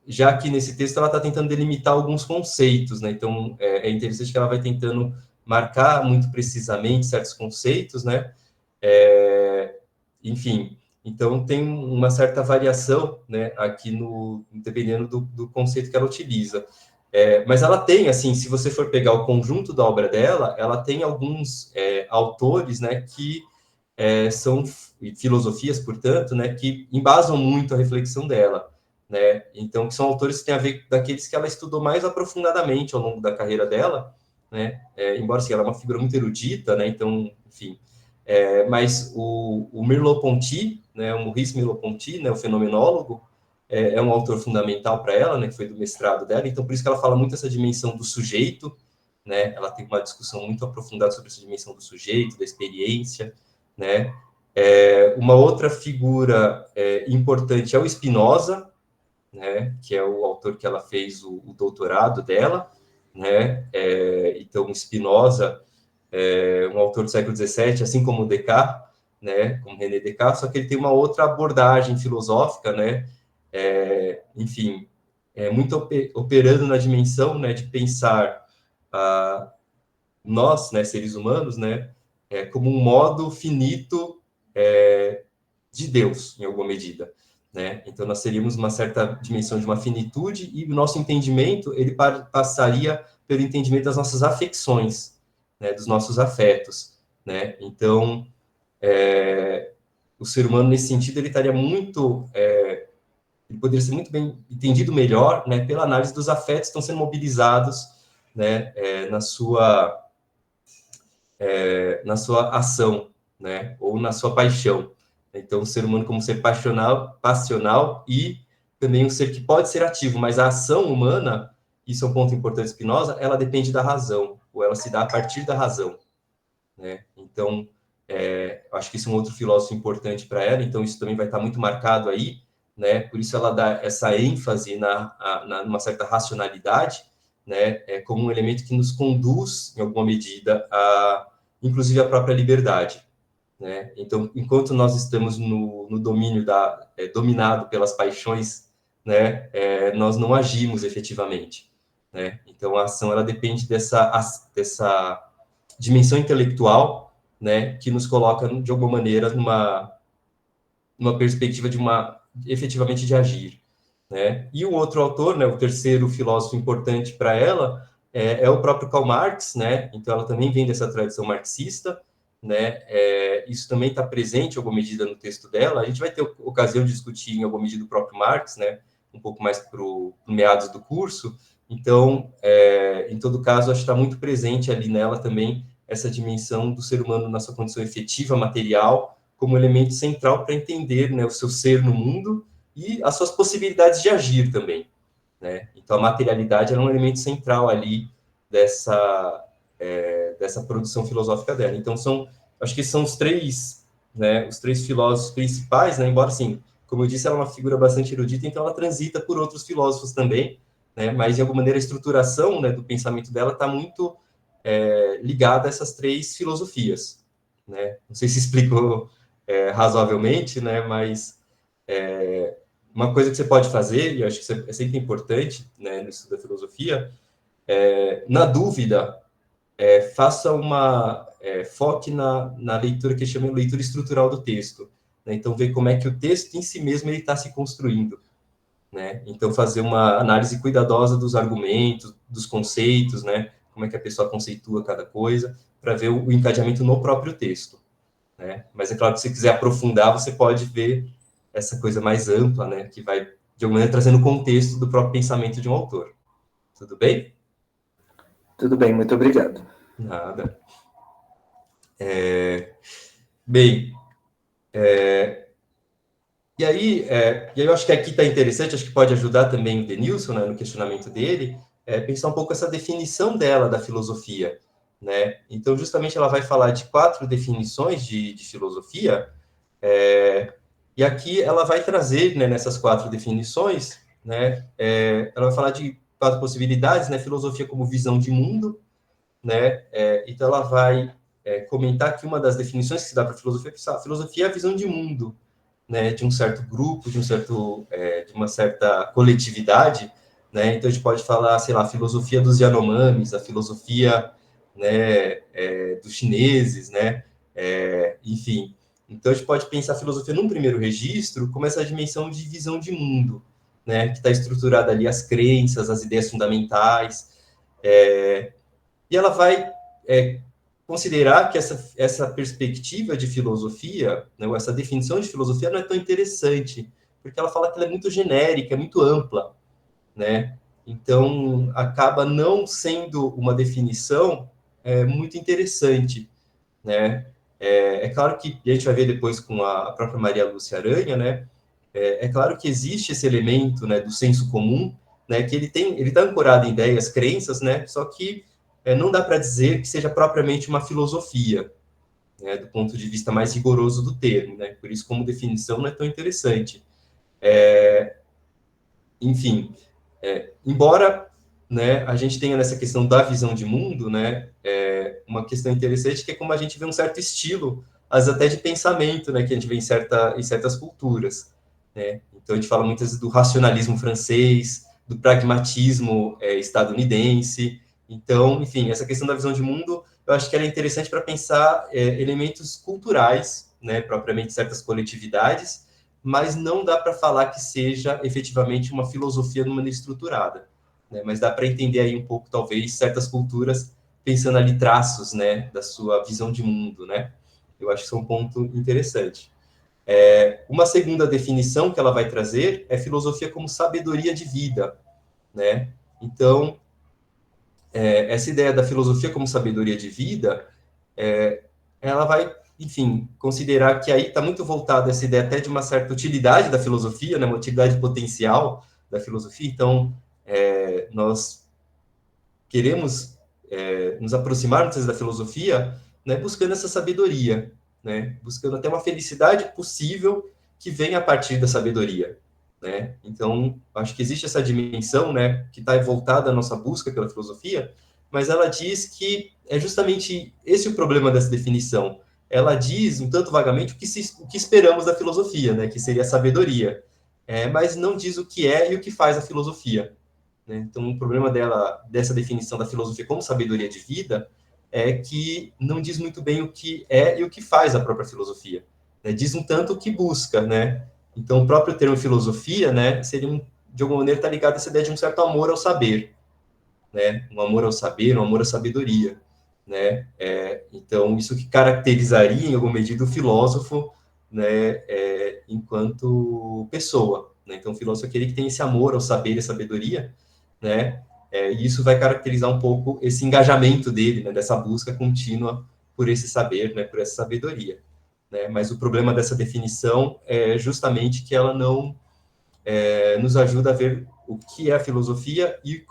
Já que nesse texto ela está tentando delimitar alguns conceitos, né? Então, é interessante que ela vai tentando marcar muito precisamente certos conceitos, né? Enfim, então tem uma certa variação, né, aqui dependendo do conceito que ela utiliza. Mas ela tem, assim, se você for pegar o conjunto da obra dela, ela tem alguns autores, né, que são filosofias, portanto, né, que embasam muito a reflexão dela, né? Então, que são autores que têm a ver daqueles que ela estudou mais aprofundadamente ao longo da carreira dela, né? Embora assim, ela é uma figura muito erudita, né? Então, enfim, mas o Merleau-Ponty, né, o Maurice Merleau-Ponty, né, o fenomenólogo, é um autor fundamental para ela, né, que foi do mestrado dela. Então, por isso que ela fala muito essa dimensão do sujeito, né? Ela tem uma discussão muito aprofundada sobre essa dimensão do sujeito, da experiência, né? Uma outra figura importante é o Spinoza, né, que é o autor que ela fez o doutorado dela, né? Então, Spinoza é um autor do século XVII, assim como Descartes, né, como René Descartes, só que ele tem uma outra abordagem filosófica, né? Enfim, muito operando na dimensão, né, de pensar nós, né, seres humanos, né, como um modo finito de Deus, em alguma medida, né? Então, nós teríamos uma certa dimensão de uma finitude e o nosso entendimento, ele passaria pelo entendimento das nossas afecções, né, dos nossos afetos, né? Então, o ser humano, nesse sentido, ele estaria muito... ele poderia ser muito bem entendido melhor, né, pela análise dos afetos que estão sendo mobilizados, né, na sua ação, né, ou na sua paixão. Então, o ser humano como ser passional e também um ser que pode ser ativo, mas a ação humana, isso é um ponto importante de Spinoza, ela depende da razão, ou ela se dá a partir da razão, né? Então, acho que isso é um outro filósofo importante para ela, então isso também vai estar muito marcado aí, né? Por isso ela dá essa ênfase numa certa racionalidade, né? Como um elemento que nos conduz, em alguma medida, inclusive a própria liberdade, né? Então, enquanto nós estamos no domínio dominado pelas paixões, né, nós não agimos efetivamente, né? Então, a ação ela depende dessa dimensão intelectual, né, que nos coloca de alguma maneira numa perspectiva efetivamente de agir, né? E o outro autor, né, o terceiro filósofo importante para ela é o próprio Karl Marx, né? Então, ela também vem dessa tradição marxista, né? Isso também está presente em alguma medida no texto dela. A gente vai ter ocasião de discutir em alguma medida o próprio Marx, né? Um pouco mais para o meados do curso. Então, em todo caso, acho que está muito presente ali nela também essa dimensão do ser humano na sua condição efetiva, material, como elemento central para entender, né, o seu ser no mundo e as suas possibilidades de agir também, né? Então, a materialidade é um elemento central ali dessa produção filosófica dela. Então, acho que são os três filósofos principais, né? Embora, assim, como eu disse, ela é uma figura bastante erudita, então ela transita por outros filósofos também, né? Mas, de alguma maneira, a estruturação, né, do pensamento dela está muito ligada a essas três filosofias, né? Não sei se explico razoavelmente, né? Mas uma coisa que você pode fazer, e eu acho que é sempre importante, né, no estudo da filosofia, na dúvida, faça foque na leitura que chama de leitura estrutural do texto, né? Então, ver como é que o texto em si mesmo está se construindo, né? Então, fazer uma análise cuidadosa dos argumentos, dos conceitos, né? Como é que a pessoa conceitua cada coisa, para ver o encadeamento no próprio texto, né? Mas é claro que se você quiser aprofundar, você pode ver essa coisa mais ampla, né? Que vai de alguma maneira trazendo o contexto do próprio pensamento de um autor. Tudo bem? Tudo bem, muito obrigado. Nada. Bem, e aí eu acho que aqui está interessante, acho que pode ajudar também o Denilson, né, no questionamento dele, pensar um pouco essa definição dela da filosofia, né? Então, justamente, ela vai falar de 4 definições de filosofia, e aqui ela vai trazer, né, nessas 4 definições, né, ela vai falar de 4 possibilidades, né, filosofia como visão de mundo, né, então ela vai comentar que uma das definições que se dá para a filosofia é a visão de mundo, né, de um certo grupo, de uma certa coletividade, né, então a gente pode falar, sei lá, a filosofia dos Yanomamis, a filosofia, né, dos chineses, né, enfim. Então a gente pode pensar a filosofia num primeiro registro como essa dimensão de visão de mundo, né, que está estruturada ali as crenças, as ideias fundamentais, e ela vai considerar que essa perspectiva de filosofia, né, ou essa definição de filosofia não é tão interessante, porque ela fala que ela é muito genérica, é muito ampla, né? Então, acaba não sendo uma definição muito interessante, né? É claro que, e a gente vai ver depois com a própria Maria Lúcia Aranha, né? É claro que existe esse elemento, né, do senso comum, né, que ele está ancorado em ideias, crenças, né? Só que não dá para dizer que seja propriamente uma filosofia, né, do ponto de vista mais rigoroso do termo, né? Por isso, como definição, não é tão interessante. Enfim, embora, né, a gente tenha nessa questão da visão de mundo, né, uma questão interessante que é como a gente vê um certo estilo, às vezes até de pensamento, né, que a gente vê em certas culturas, né? Então, a gente fala muitas vezes do racionalismo francês, do pragmatismo estadunidense. Então, enfim, essa questão da visão de mundo, eu acho que ela é interessante para pensar elementos culturais, né, propriamente certas coletividades, mas não dá para falar que seja efetivamente uma filosofia de maneira estruturada, né? Mas dá para entender aí um pouco, talvez, certas culturas pensando ali traços, né, da sua visão de mundo, né? Eu acho que isso é um ponto interessante. Uma segunda definição que ela vai trazer é filosofia como sabedoria de vida, né? Então, essa ideia da filosofia como sabedoria de vida, ela vai, enfim, considerar que aí está muito voltada essa ideia até de uma certa utilidade da filosofia, né, uma utilidade potencial da filosofia. Então, nós queremos nos aproximar muitas vezes da filosofia, né, buscando essa sabedoria, né, buscando até uma felicidade possível que vem a partir da sabedoria, né? Então, acho que existe essa dimensão, né, que está voltada à nossa busca pela filosofia, mas ela diz que é justamente esse o problema dessa definição. Ela diz, um tanto vagamente, o que esperamos da filosofia, né, que seria a sabedoria, mas não diz o que é e o que faz a filosofia, né? Então, o problema dessa definição da filosofia como sabedoria de vida é que não diz muito bem o que é e o que faz a própria filosofia, né? Diz um tanto o que busca, né? Então, o próprio termo filosofia, né, seria, de alguma maneira, está ligado a essa ideia de um certo amor ao saber, né? Um amor ao saber, um amor à sabedoria, né? Então, isso que caracterizaria, em alguma medida, o filósofo, né, enquanto pessoa, né? Então, o filósofo é aquele que tem esse amor ao saber e à sabedoria, né? E isso vai caracterizar um pouco esse engajamento dele, né, dessa busca contínua por esse saber, né, por essa sabedoria, né? Mas o problema dessa definição é justamente que ela não nos ajuda a ver o que é a filosofia e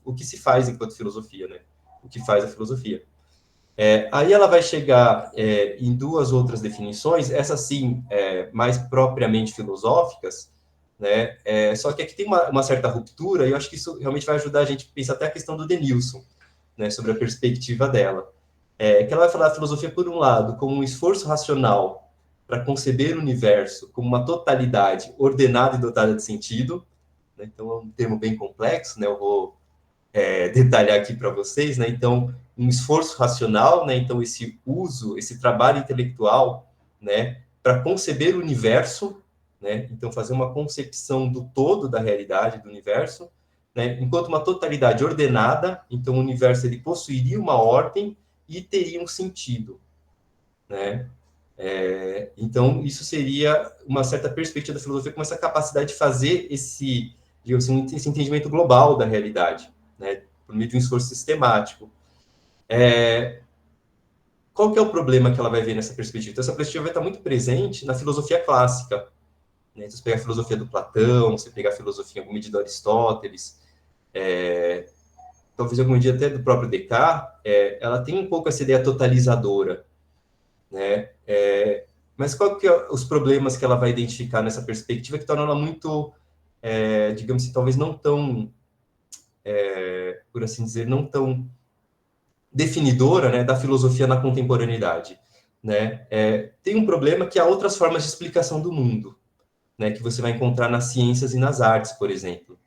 o que se faz enquanto filosofia, né? O que faz a filosofia. Aí ela vai chegar em 2 outras definições, essas sim, mais propriamente filosóficas, né? Só que aqui tem uma certa ruptura, e eu acho que isso realmente vai ajudar a gente a pensar até a questão do Denilson, né, sobre a perspectiva dela. Que ela vai falar da filosofia, por um lado, como um esforço racional para conceber o universo como uma totalidade ordenada e dotada de sentido, né? Então, é um termo bem complexo, né? Eu vou detalhar aqui para vocês, né? Então, um esforço racional, né? Então, esse uso, esse trabalho intelectual, né, para conceber o universo, né? Então, fazer uma concepção do todo da realidade do universo, né? Enquanto uma totalidade ordenada, então o universo ele possuiria uma ordem e teria um sentido, né? Então, isso seria uma certa perspectiva da filosofia com essa capacidade de fazer esse entendimento global da realidade, né, por meio de um esforço sistemático. Qual que é o problema que ela vai ver nessa perspectiva? Então, essa perspectiva vai estar muito presente na filosofia clássica, né? Então, você pegar a filosofia do Platão, você pegar a filosofia, em alguma medida, do Aristóteles, talvez em alguma medida até do próprio Descartes, ela tem um pouco essa ideia totalizadora, né? Mas qual que é os problemas que ela vai identificar nessa perspectiva que tornam ela muito, digamos assim, talvez não tão, por assim dizer, não tão definidora, né, da filosofia na contemporaneidade, né? Tem um problema que há outras formas de explicação do mundo, né, que você vai encontrar nas ciências e nas artes, por exemplo,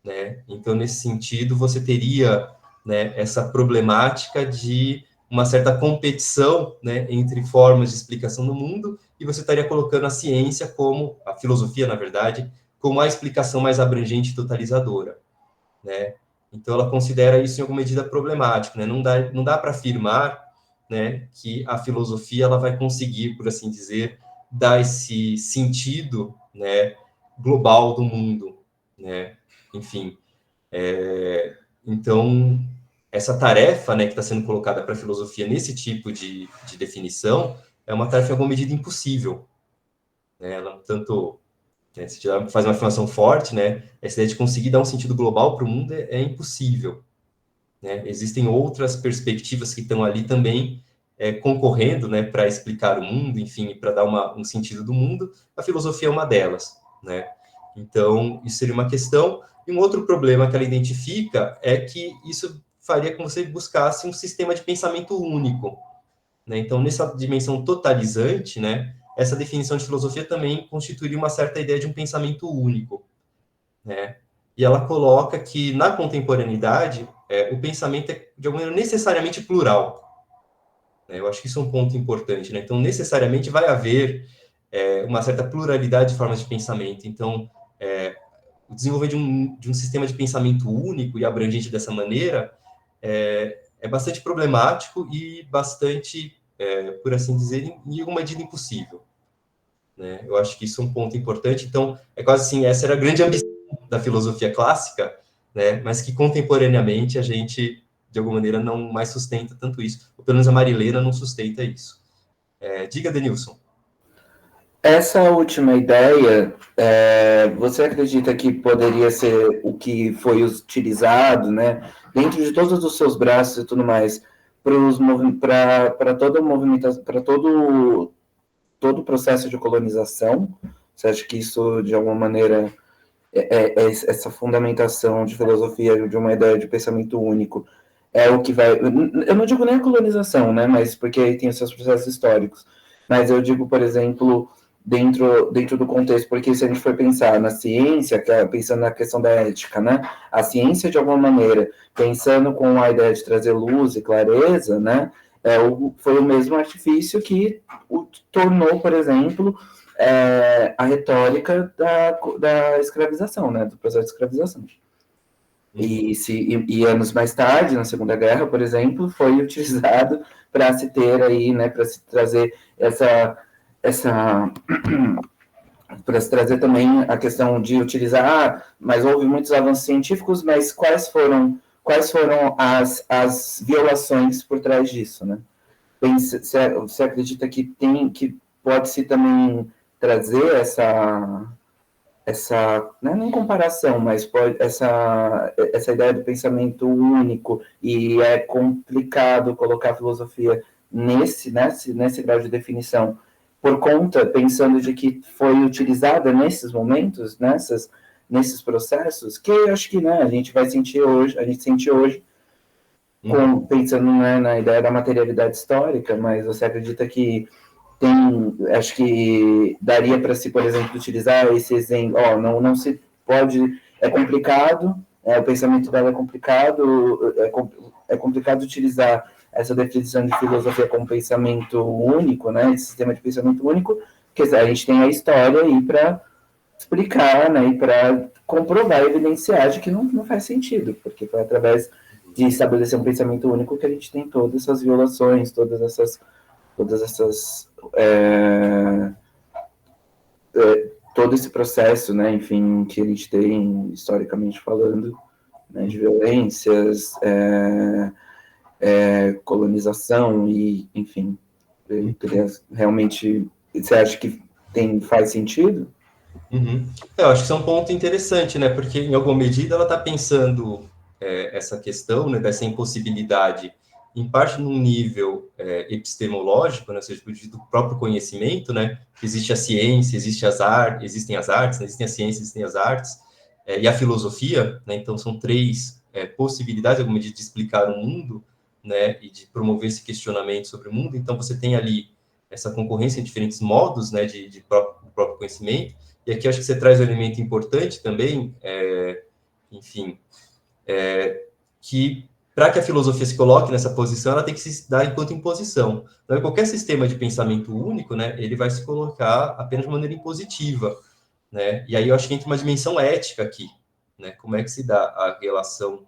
né? Então, nesse sentido, você teria, né, essa problemática de uma certa competição, né, entre formas de explicação do mundo, e você estaria colocando a ciência como, a filosofia, na verdade, como a explicação mais abrangente e totalizadora, né? Então, ela considera isso em alguma medida problemático, né? Não dá para afirmar, né, que a filosofia ela vai conseguir, por assim dizer, dar esse sentido, né, global do mundo, né? Enfim, então, essa tarefa, né, que está sendo colocada para a filosofia nesse tipo de definição é uma tarefa, em alguma medida, impossível, né? Ela, tanto, né, se já faz uma afirmação forte, né, essa ideia de conseguir dar um sentido global para o mundo é impossível, né? Existem outras perspectivas que estão ali também concorrendo, né, para explicar o mundo, enfim, para dar um sentido do mundo. A filosofia é uma delas, né? Então, isso seria uma questão. E um outro problema que ela identifica é que isso faria com que você buscasse um sistema de pensamento único, né? Então, nessa dimensão totalizante, né, essa definição de filosofia também constituiria uma certa ideia de um pensamento único, né? E ela coloca que, na contemporaneidade, o pensamento é, de alguma maneira, necessariamente plural, né? Eu acho que isso é um ponto importante, né? Então, necessariamente vai haver uma certa pluralidade de formas de pensamento. Então, o desenvolvimento de um sistema de pensamento único e abrangente dessa maneira é bastante problemático e bastante, por assim dizer, em alguma medida impossível, né? Eu acho que isso é um ponto importante. Então, é quase assim, essa era a grande ambição da filosofia clássica, né? Mas que contemporaneamente a gente, de alguma maneira, não mais sustenta tanto isso. Ou pelo menos a Marilena não sustenta isso. Diga, Denilson. Essa última ideia, você acredita que poderia ser o que foi utilizado, né, dentro de todos os seus braços e tudo mais, para toda movimentação, para todo o processo de colonização? Você acha que isso, de alguma maneira, essa fundamentação de filosofia, de uma ideia de pensamento único, é o que vai... Eu não digo nem a colonização, né, mas porque aí tem os seus processos históricos, mas eu digo, por exemplo, dentro do contexto, porque se a gente for pensar na ciência, pensando na questão da ética, né, a ciência, de alguma maneira, pensando com a ideia de trazer luz e clareza, né, foi o mesmo artifício que tornou, por exemplo, a retórica da escravização, né, do processo de escravização. E anos mais tarde, na Segunda Guerra, por exemplo, foi utilizado para se ter aí, né, para se trazer para se trazer também a questão de utilizar, mas houve muitos avanços científicos, mas quais foram as violações por trás disso, né? Você acredita que pode-se também trazer essa não é nem comparação, mas essa ideia do pensamento único, e é complicado colocar a filosofia nesse grau de definição, por conta, pensando de que foi utilizada nesses momentos, nesses processos, que eu acho que, né, a gente sente hoje, pensando, né, na ideia da materialidade histórica, mas você acredita que acho que daria para se, por exemplo, utilizar esse exemplo, não se pode, é complicado, o pensamento dela é complicado, é complicado utilizar essa definição de filosofia como pensamento único, né, esse sistema de pensamento único, porque a gente tem a história aí para explicar, né, e para comprovar, evidenciar de que não faz sentido, porque foi através de estabelecer um pensamento único que a gente tem todas essas violações, todas essas todas essas todo esse processo, né, enfim, que a gente tem historicamente falando, né, de violências, colonização e, enfim, eu queria realmente, você acha que faz sentido? Uhum. Eu acho que isso é um ponto interessante, né? Porque, em alguma medida, ela está pensando essa questão, né, dessa impossibilidade, em parte num nível epistemológico, né, ou seja, do próprio conhecimento, né? Existe a ciência, existem as artes, né, existem a ciência, existem as artes, e a filosofia, né? Então, são três possibilidades, em alguma medida, de explicar o mundo, né, e de promover esse questionamento sobre o mundo. Então, você tem ali essa concorrência em diferentes modos, né, de próprio conhecimento. E aqui acho que você traz um elemento importante também, enfim, que para que a filosofia se coloque nessa posição, ela tem que se dar enquanto imposição. Então, qualquer sistema de pensamento único, né, ele vai se colocar apenas de maneira impositiva, né? E aí eu acho que entra uma dimensão ética aqui, né? Como é que se dá a relação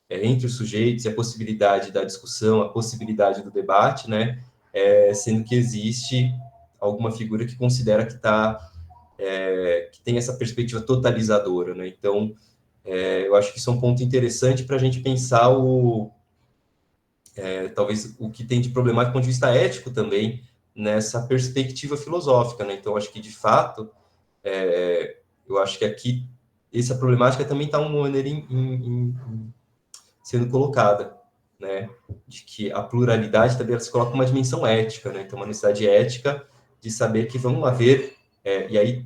entre os sujeitos e a possibilidade da discussão, a possibilidade do debate, né? Sendo que existe alguma figura que considera que que tem essa perspectiva totalizadora, né? Então, eu acho que isso é um ponto interessante para a gente pensar talvez o que tem de problemático do ponto de vista ético também nessa perspectiva filosófica, né? Então, acho que de fato, eu acho que aqui essa problemática também está uma maneira sendo colocada, né? De que a pluralidade também se coloca uma dimensão ética, né? Então, uma necessidade ética de saber que vão haver e aí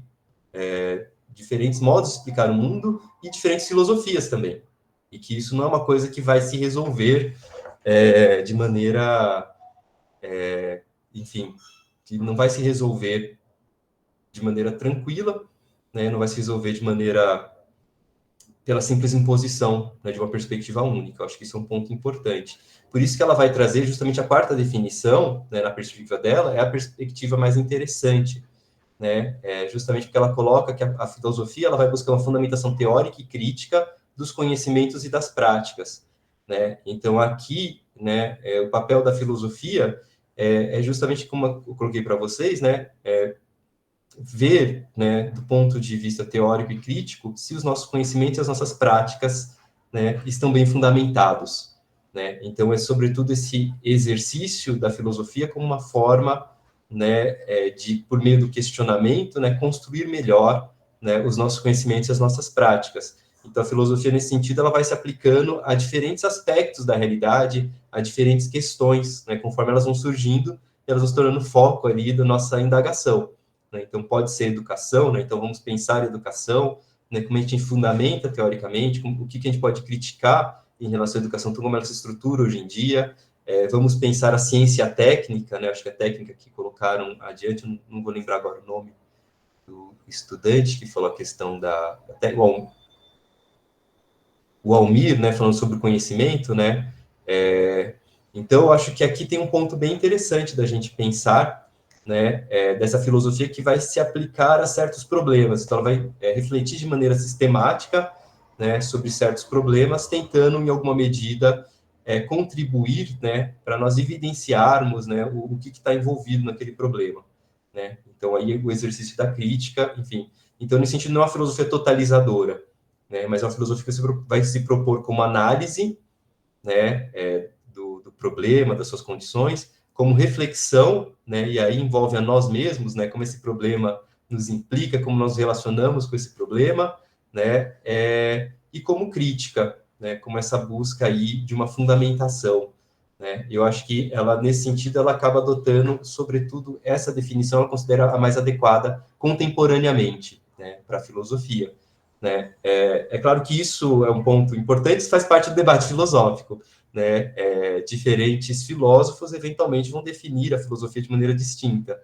diferentes modos de explicar o mundo e diferentes filosofias também. E que isso não é uma coisa que vai se resolver de maneira, enfim, que não vai se resolver de maneira tranquila, né? Não vai se resolver de maneira pela simples imposição, né, de uma perspectiva única. Eu acho que isso é um ponto importante. Por isso que ela vai trazer justamente a quarta definição, né, na perspectiva dela, é a perspectiva mais interessante, né? Justamente porque ela coloca que a filosofia ela vai buscar uma fundamentação teórica e crítica dos conhecimentos e das práticas, né? Então, aqui, né, o papel da filosofia é justamente como eu coloquei para vocês, né? Ver, né, do ponto de vista teórico e crítico, se os nossos conhecimentos e as nossas práticas, né, estão bem fundamentados, né? Então, é sobretudo esse exercício da filosofia como uma forma, né, de, por meio do questionamento, né, construir melhor, né, os nossos conhecimentos e as nossas práticas. Então, a filosofia, nesse sentido, ela vai se aplicando a diferentes aspectos da realidade, a diferentes questões, né, conforme elas vão surgindo, elas vão se tornando foco ali da nossa indagação, né? Então, pode ser educação, né? Então, vamos pensar em educação, né, como a gente fundamenta teoricamente, o que a gente pode criticar em relação à educação, como ela se estrutura hoje em dia. Vamos pensar a ciência técnica, né? Acho que a técnica que colocaram adiante, não vou lembrar agora o nome do estudante que falou a questão o Almir, né, falando sobre o conhecimento, né? Então, eu acho que aqui tem um ponto bem interessante da gente pensar, né, dessa filosofia que vai se aplicar a certos problemas. Então, ela vai refletir de maneira sistemática, né, sobre certos problemas, tentando, em alguma medida, contribuir, né, para nós evidenciarmos, né, o que está envolvido naquele problema, né? Então, aí o exercício da crítica, enfim. Então, nesse sentido, não é uma filosofia totalizadora, né, mas é uma filosofia que vai se propor como análise, né, do problema, das suas condições, como reflexão, né, e aí envolve a nós mesmos, né, como esse problema nos implica, como nós relacionamos com esse problema, né, e como crítica, né, como essa busca aí de uma fundamentação, né. Eu acho que ela, nesse sentido, ela acaba adotando, sobretudo, essa definição, ela considera a mais adequada contemporaneamente, né, para a filosofia, né. É claro que isso é um ponto importante, isso faz parte do debate filosófico, né? Diferentes filósofos eventualmente vão definir a filosofia de maneira distinta,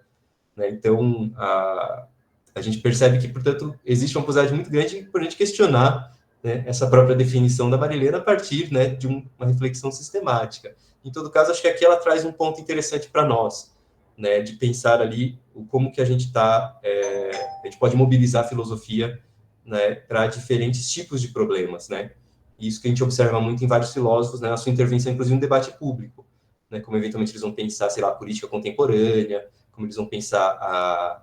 né? Então, a gente percebe que, portanto, existe uma possibilidade muito grande para a gente questionar, né, essa própria definição da Marilena a partir, né, de uma reflexão sistemática. Em todo caso, acho que aqui ela traz um ponto interessante para nós, né, de pensar ali como que a gente pode mobilizar a filosofia, né, para diferentes tipos de problemas, né? Isso que a gente observa muito em vários filósofos, né, a sua intervenção, inclusive, no debate público, né, como eventualmente eles vão pensar, sei lá, a política contemporânea, como eles vão pensar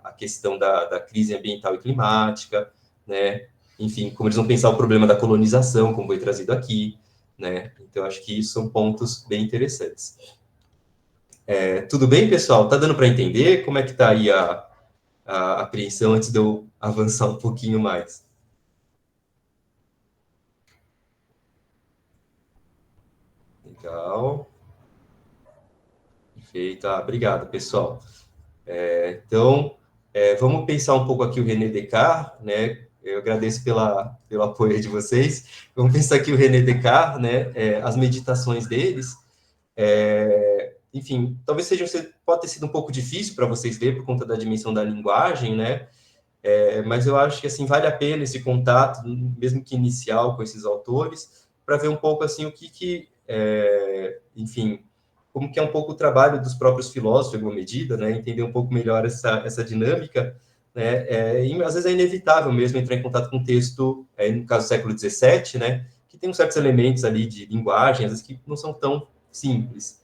a questão da crise ambiental e climática, né, enfim, como eles vão pensar o problema da colonização, como foi trazido aqui, né, então acho que isso são pontos bem interessantes. Tudo bem, pessoal? Tá dando para entender? Como é que tá aí a apreensão antes de eu avançar um pouquinho mais? Legal. Perfeito. Obrigado, pessoal. Então, vamos pensar um pouco aqui o René Descartes, né? Eu agradeço pelo apoio de vocês. Vamos pensar aqui o René Descartes, né? As meditações deles. Enfim, talvez pode ter sido um pouco difícil para vocês ler por conta da dimensão da linguagem, né? Mas eu acho que assim vale a pena esse contato, mesmo que inicial, com esses autores, para ver um pouco assim o que enfim, como que é um pouco o trabalho dos próprios filósofos, em alguma medida, né? Entender um pouco melhor essa dinâmica, né? E às vezes é inevitável mesmo entrar em contato com um texto, no caso do século XVII, né? Que tem uns certos elementos ali de linguagem, às vezes que não são tão simples,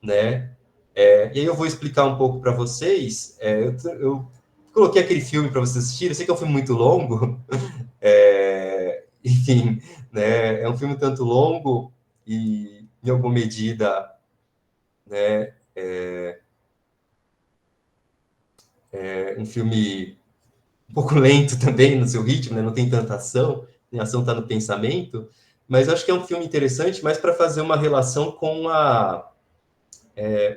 né? E aí eu vou explicar um pouco para vocês. Eu coloquei aquele filme para vocês assistirem. Eu sei que é um filme muito longo, enfim, né? É um filme tanto longo e, em alguma medida, né? Um filme um pouco lento também no seu ritmo, né? Não tem tanta ação, a ação está no pensamento, mas eu acho que é um filme interessante, mais para fazer uma relação com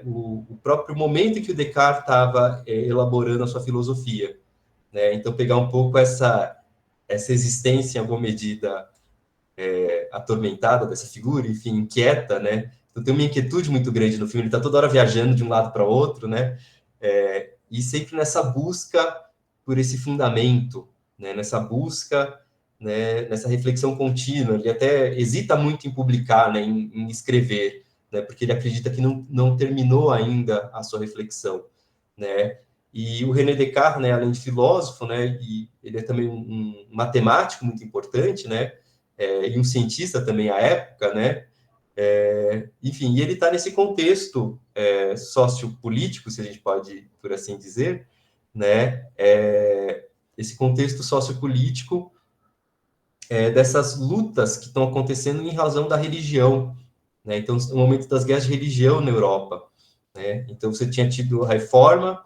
o próprio momento em que o Descartes estava elaborando a sua filosofia, né? Então, pegar um pouco essa existência, em alguma medida, atormentada dessa figura, enfim, inquieta, né? Então, tem uma inquietude muito grande no filme, ele está toda hora viajando de um lado para outro, né? E sempre nessa busca por esse fundamento, né? Nessa busca, né? Nessa reflexão contínua. Ele até hesita muito em publicar, né? Em escrever, né? Porque ele acredita que não terminou ainda a sua reflexão, né? E o René Descartes, né? Além de filósofo, né? E ele é também um matemático muito importante, né? E um cientista também à época, né? Enfim, e ele está nesse contexto sociopolítico, se a gente pode, por assim dizer, né? Esse contexto sociopolítico dessas lutas que estão acontecendo em razão da religião, né? Então, o momento das guerras de religião na Europa, né? Então, você tinha tido a reforma,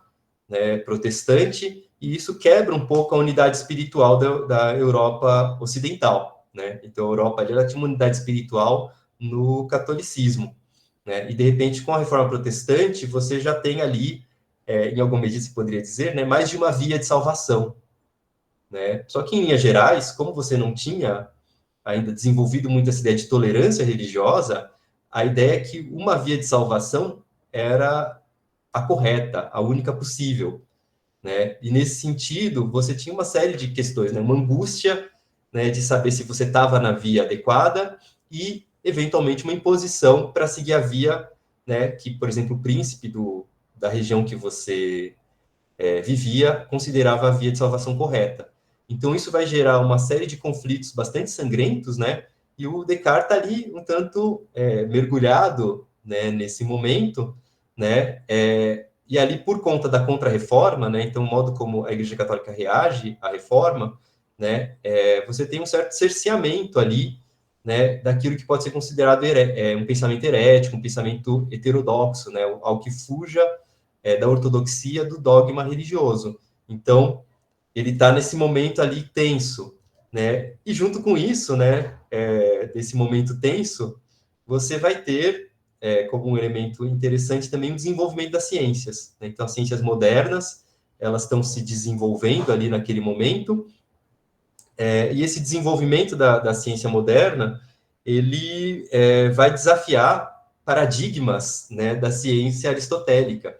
né, protestante, e isso quebra um pouco a unidade espiritual da Europa ocidental, né? Então, a Europa ela tinha uma unidade espiritual no catolicismo, né? E, de repente, com a reforma protestante, você já tem ali, em alguma medida, se poderia dizer, né, mais de uma via de salvação, né? Só que, em linhas gerais, como você não tinha ainda desenvolvido muito essa ideia de tolerância religiosa, a ideia é que uma via de salvação era a correta, a única possível, né? E nesse sentido, você tinha uma série de questões, né? Uma angústia, né, de saber se você estava na via adequada e, eventualmente, uma imposição para seguir a via, né, que, por exemplo, o príncipe da região que você vivia considerava a via de salvação correta. Então, isso vai gerar uma série de conflitos bastante sangrentos, né? E o Descartes está ali um tanto mergulhado, né, nesse momento, né? E ali, por conta da Contra-Reforma, né? Então, o modo como a Igreja Católica reage à Reforma, né? Você tem um certo cerceamento ali, né? Daquilo que pode ser considerado um pensamento herético, um pensamento heterodoxo, né? Algo que fuja da ortodoxia do dogma religioso. Então, ele está nesse momento ali tenso, né? E junto com isso, né, desse momento tenso, você vai ter, como um elemento interessante também, o desenvolvimento das ciências, né? Então, as ciências modernas, elas estão se desenvolvendo ali naquele momento, e esse desenvolvimento da ciência moderna, ele vai desafiar paradigmas, né, da ciência aristotélica,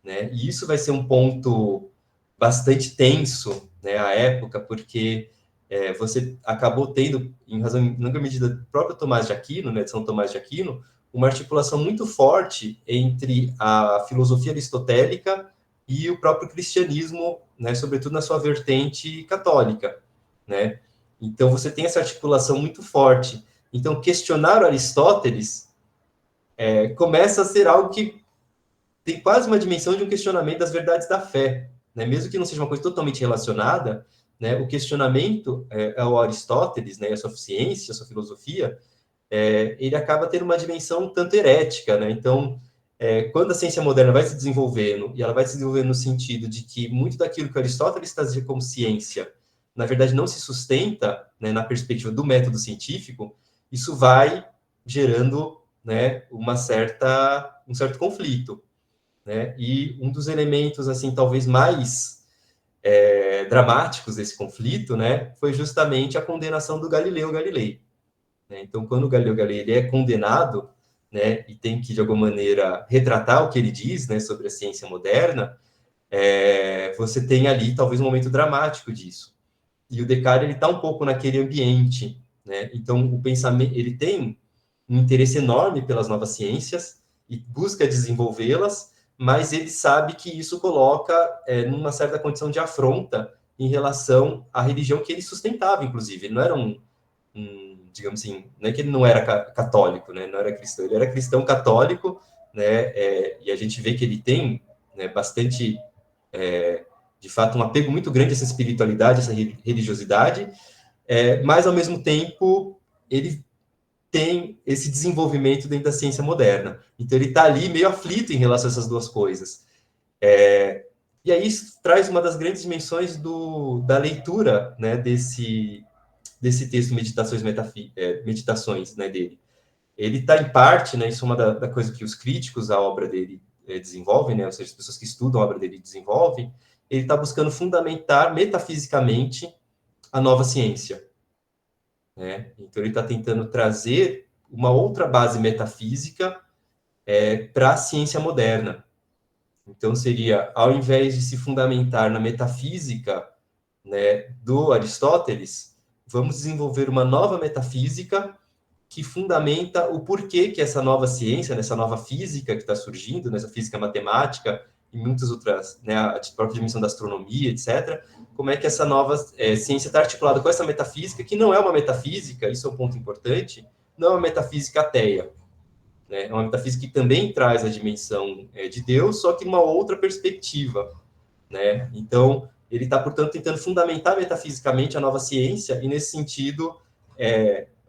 né? E isso vai ser um ponto bastante tenso, né, à época, porque você acabou tendo, em razão, em grande medida, do próprio Tomás de Aquino, né, de São Tomás de Aquino, uma articulação muito forte entre a filosofia aristotélica e o próprio cristianismo, né, sobretudo na sua vertente católica, né? Então, você tem essa articulação muito forte. Então, questionar Aristóteles começa a ser algo que tem quase uma dimensão de um questionamento das verdades da fé, né? Mesmo que não seja uma coisa totalmente relacionada, né? O questionamento ao Aristóteles, né? A sua ciência, a sua filosofia, ele acaba tendo uma dimensão um tanto herética, né? Então, quando a ciência moderna vai se desenvolvendo, e ela vai se desenvolvendo no sentido de que muito daquilo que Aristóteles trazia como ciência, na verdade, não se sustenta, né, na perspectiva do método científico, isso vai gerando, né, um certo conflito, né? E um dos elementos, assim, talvez mais dramáticos desse conflito, né, foi justamente a condenação do Galileu Galilei. Né? Então, quando o Galileu Galilei ele é condenado, né, e tem que, de alguma maneira, retratar o que ele diz, né, sobre a ciência moderna, você tem ali, talvez, um momento dramático disso. E o Descartes, ele está um pouco naquele ambiente, né? Então, o pensamento, ele tem um interesse enorme pelas novas ciências e busca desenvolvê-las, mas ele sabe que isso coloca numa certa condição de afronta em relação à religião que ele sustentava, inclusive. Ele não era digamos assim, não é que ele não era católico, né? Não era cristão, ele era cristão católico, né? E a gente vê que ele tem, né, bastante, de fato, um apego muito grande a essa espiritualidade, essa religiosidade, mas, ao mesmo tempo, ele tem esse desenvolvimento dentro da ciência moderna. Então, ele está ali meio aflito em relação a essas duas coisas. E aí isso traz uma das grandes dimensões da leitura, né, desse texto Meditações, né, dele. Ele está, em parte, né, isso é uma da coisa que os críticos à obra dele desenvolvem, né, ou seja, as pessoas que estudam a obra dele desenvolvem, ele está buscando fundamentar metafisicamente a nova ciência. Né? Então, ele está tentando trazer uma outra base metafísica para a ciência moderna. Então, seria, ao invés de se fundamentar na metafísica, né, do Aristóteles, vamos desenvolver uma nova metafísica que fundamenta o porquê que essa nova ciência, essa nova física que está surgindo, nessa física matemática e muitas outras, né, a própria dimensão da astronomia, etc., como é que essa nova ciência está articulada com essa metafísica, que não é uma metafísica, isso é um ponto importante, não é uma metafísica ateia, né? É uma metafísica que também traz a dimensão de Deus, só que numa outra perspectiva, né? Então, ele está, portanto, tentando fundamentar metafisicamente a nova ciência e, nesse sentido,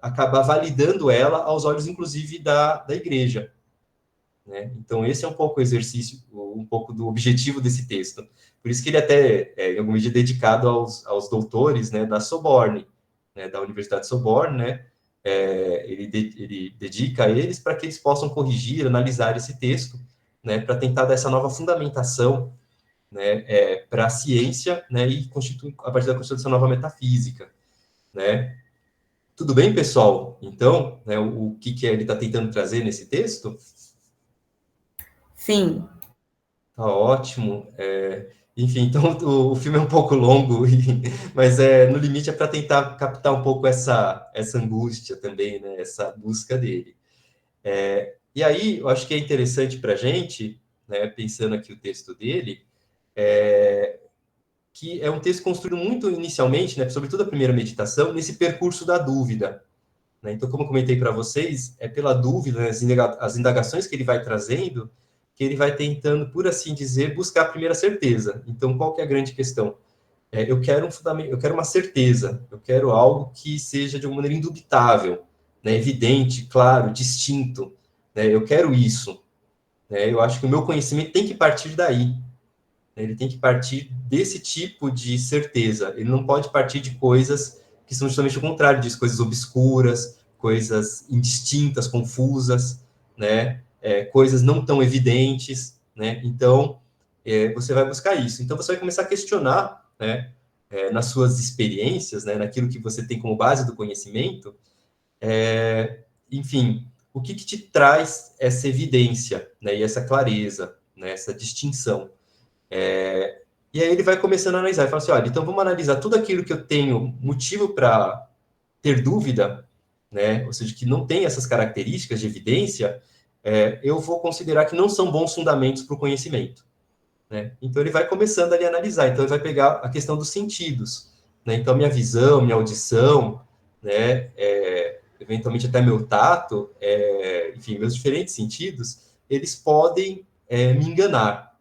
acabar validando ela aos olhos, inclusive, da igreja. Né? Então, esse é um pouco o exercício, um pouco do objetivo desse texto. Por isso que ele até, em alguma medida, é dedicado aos doutores, né, da Sorbonne, né, da Universidade de Sorbonne, né? Ele dedica a eles para que eles possam corrigir, analisar esse texto, né, para tentar dar essa nova fundamentação, né, para a ciência, né, e a partir da construção dessa nova metafísica. Né? Tudo bem, pessoal? Então, né, o que ele está tentando trazer nesse texto? Sim. Tá ótimo. Enfim, então o filme é um pouco longo, mas no limite é para tentar captar um pouco essa angústia também, né, essa busca dele. E aí, eu acho que é interessante para a gente, né, pensando aqui o texto dele, que é um texto construído muito inicialmente, né, sobretudo a primeira meditação, nesse percurso da dúvida. Né? Então, como eu comentei para vocês, é pela dúvida, né, as indagações que ele vai trazendo, que ele vai tentando, por assim dizer, buscar a primeira certeza. Então, qual que é a grande questão? Eu quero uma certeza, eu quero algo que seja, de alguma maneira, indubitável, né, evidente, claro, distinto. Né, eu quero isso. Né, eu acho que o meu conhecimento tem que partir daí. Né, ele tem que partir desse tipo de certeza. Ele não pode partir de coisas que são justamente o contrário disso, coisas obscuras, coisas indistintas, confusas, né? Coisas não tão evidentes, né? Então, você vai buscar isso. Então, você vai começar a questionar, né, nas suas experiências, né, naquilo que você tem como base do conhecimento, enfim, o que te traz essa evidência, né, e essa clareza, né, essa distinção. E aí ele vai começando a analisar, e fala assim, olha, então vamos analisar tudo aquilo que eu tenho motivo para ter dúvida, né, ou seja, que não tem essas características de evidência, eu vou considerar que não são bons fundamentos para o conhecimento. Né? Então, ele vai começando ali a analisar. Então, ele vai pegar a questão dos sentidos. Né? Então, minha visão, minha audição, né, eventualmente até meu tato, enfim, meus diferentes sentidos, eles podem me enganar,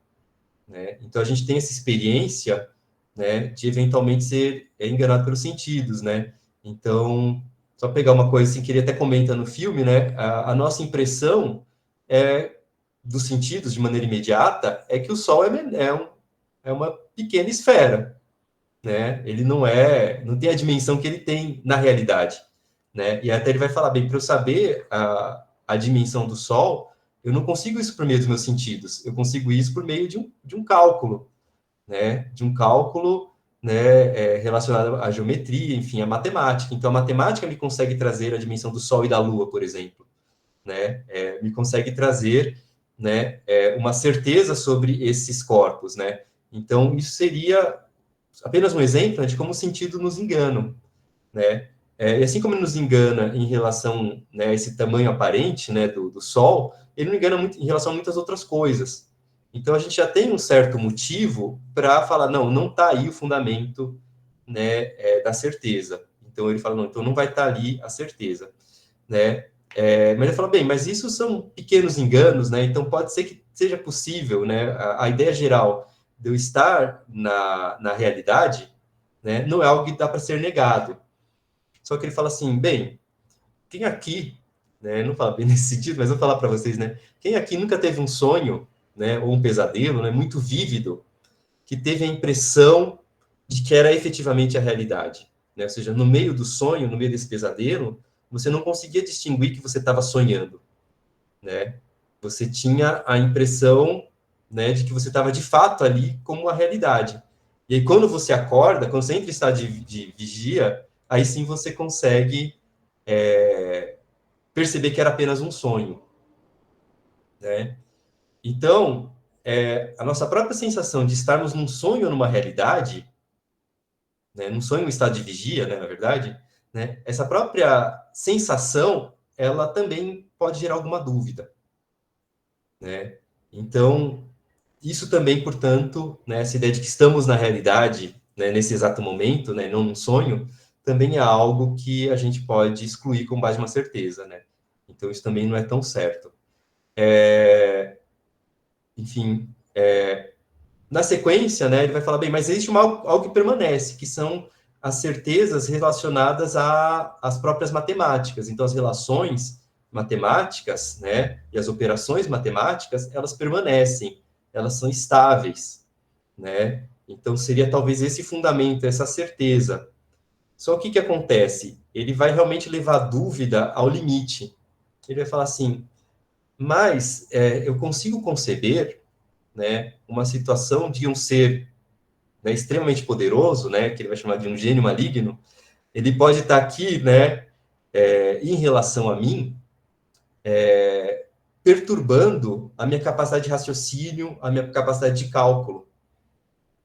né? Então, a gente tem essa experiência, né, de eventualmente ser enganado pelos sentidos, né? Então, só pegar uma coisa assim, que ele até comenta no filme, né? A nossa impressão dos sentidos, de maneira imediata, é que o Sol é uma pequena esfera, né? Ele não tem a dimensão que ele tem na realidade, né? E até ele vai falar, bem, para eu saber a dimensão do Sol, eu não consigo isso por meio dos meus sentidos, eu consigo isso por meio de um cálculo, né? De um cálculo, né, relacionado à geometria, enfim, à matemática. Então, a matemática me consegue trazer a dimensão do Sol e da Lua, por exemplo, né? Me consegue trazer, né, uma certeza sobre esses corpos, né? Então, isso seria apenas um exemplo, né, de como o sentido nos engana, né? E assim como ele nos engana em relação, né, a esse tamanho aparente, né, do Sol, ele nos engana muito em relação a muitas outras coisas. Então, a gente já tem um certo motivo para falar, não está aí o fundamento, né, da certeza. Então, ele fala, não, então não vai estar ali a certeza, né? Mas ele fala, bem, mas isso são pequenos enganos, né? Então, pode ser que seja possível, né? A ideia geral de eu estar na realidade, né, não é algo que dá para ser negado. Só que ele fala assim, bem, quem aqui, né, não fala bem nesse sentido, mas eu vou falar para vocês, né? Quem aqui nunca teve um sonho, né, ou um pesadelo, né, muito vívido, que teve a impressão de que era efetivamente a realidade, né? Ou seja, no meio do sonho, no meio desse pesadelo, você não conseguia distinguir que você estava sonhando, né? Você tinha a impressão, né, de que você estava de fato ali como a realidade. E aí, quando você acorda, quando você entra em estado de vigia, aí sim você consegue perceber que era apenas um sonho, né? Então, a nossa própria sensação de estarmos num sonho ou numa realidade, né, num sonho, um estado de vigia, né, na verdade, né, essa própria sensação, ela também pode gerar alguma dúvida, né? Então, isso também, portanto, né, essa ideia de que estamos na realidade, né, nesse exato momento, né, não num sonho, também é algo que a gente pode excluir com base uma certeza, né? Então, isso também não é tão certo. Enfim, na sequência, né, ele vai falar, bem, mas existe algo que permanece, que são as certezas relacionadas às próprias matemáticas. Então, as relações matemáticas, né, e as operações matemáticas, elas permanecem, elas são estáveis, né? Então, seria talvez esse fundamento, essa certeza. Só o que acontece? Ele vai realmente levar a dúvida ao limite. Ele vai falar assim, mas eu consigo conceber, né, uma situação de um ser, né, extremamente poderoso, né, que ele vai chamar de um gênio maligno, ele pode estar aqui, né, em relação a mim, perturbando a minha capacidade de raciocínio, a minha capacidade de cálculo,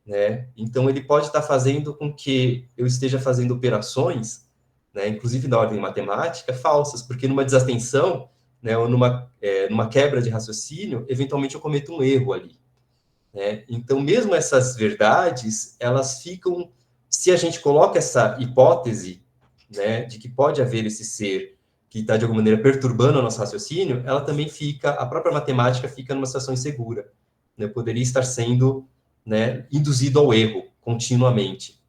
né? Então, ele pode estar fazendo com que eu esteja fazendo operações, né, inclusive na ordem matemática, falsas, porque numa desatenção, né, ou numa quebra de raciocínio, eventualmente eu cometo um erro ali, né? Então, mesmo essas verdades, elas ficam, se a gente coloca essa hipótese, né, de que pode haver esse ser que está, de alguma maneira, perturbando o nosso raciocínio, ela também fica, a própria matemática fica numa situação insegura, né? Poderia estar sendo, né, induzido ao erro continuamente,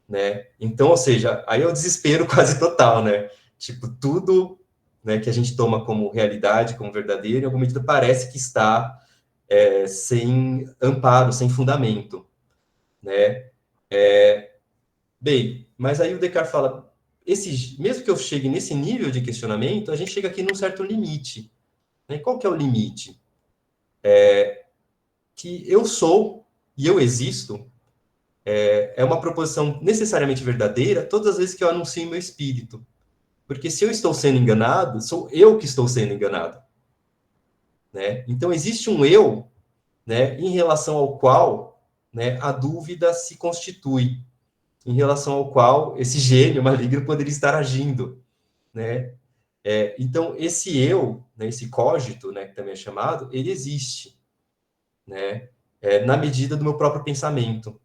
né? Então, ou seja, aí é o desespero quase total, né? Tipo, tudo, né, que a gente toma como realidade, como verdadeiro, em algum momento parece que está sem amparo, sem fundamento, né? Bem, mas aí o Descartes fala, mesmo que eu chegue nesse nível de questionamento, a gente chega aqui num certo limite, né? Qual que é o limite? Que eu sou e eu existo é uma proposição necessariamente verdadeira todas as vezes que eu anuncio meu espírito. Porque se eu estou sendo enganado, sou eu que estou sendo enganado, né? Então, existe um eu, né, em relação ao qual, né, a dúvida se constitui, em relação ao qual esse gênio maligno poderia estar agindo, né? Então, esse eu, né, esse cogito, né, que também é chamado, ele existe, né, na medida do meu próprio pensamento.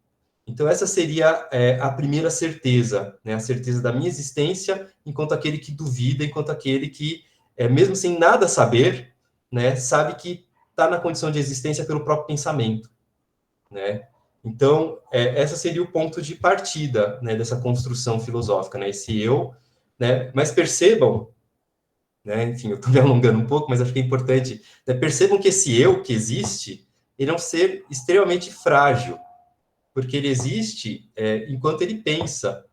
Então, essa seria a primeira certeza, né? A certeza da minha existência, enquanto aquele que duvida, enquanto aquele que, mesmo sem nada saber, né, sabe que está na condição de existência pelo próprio pensamento, né? Então, essa seria o ponto de partida, né, dessa construção filosófica, né? Esse eu, né? Mas percebam, né? Enfim, eu estou me alongando um pouco, mas acho que é importante, né? Percebam que esse eu que existe, ele é um ser extremamente frágil, porque ele existe enquanto ele pensa,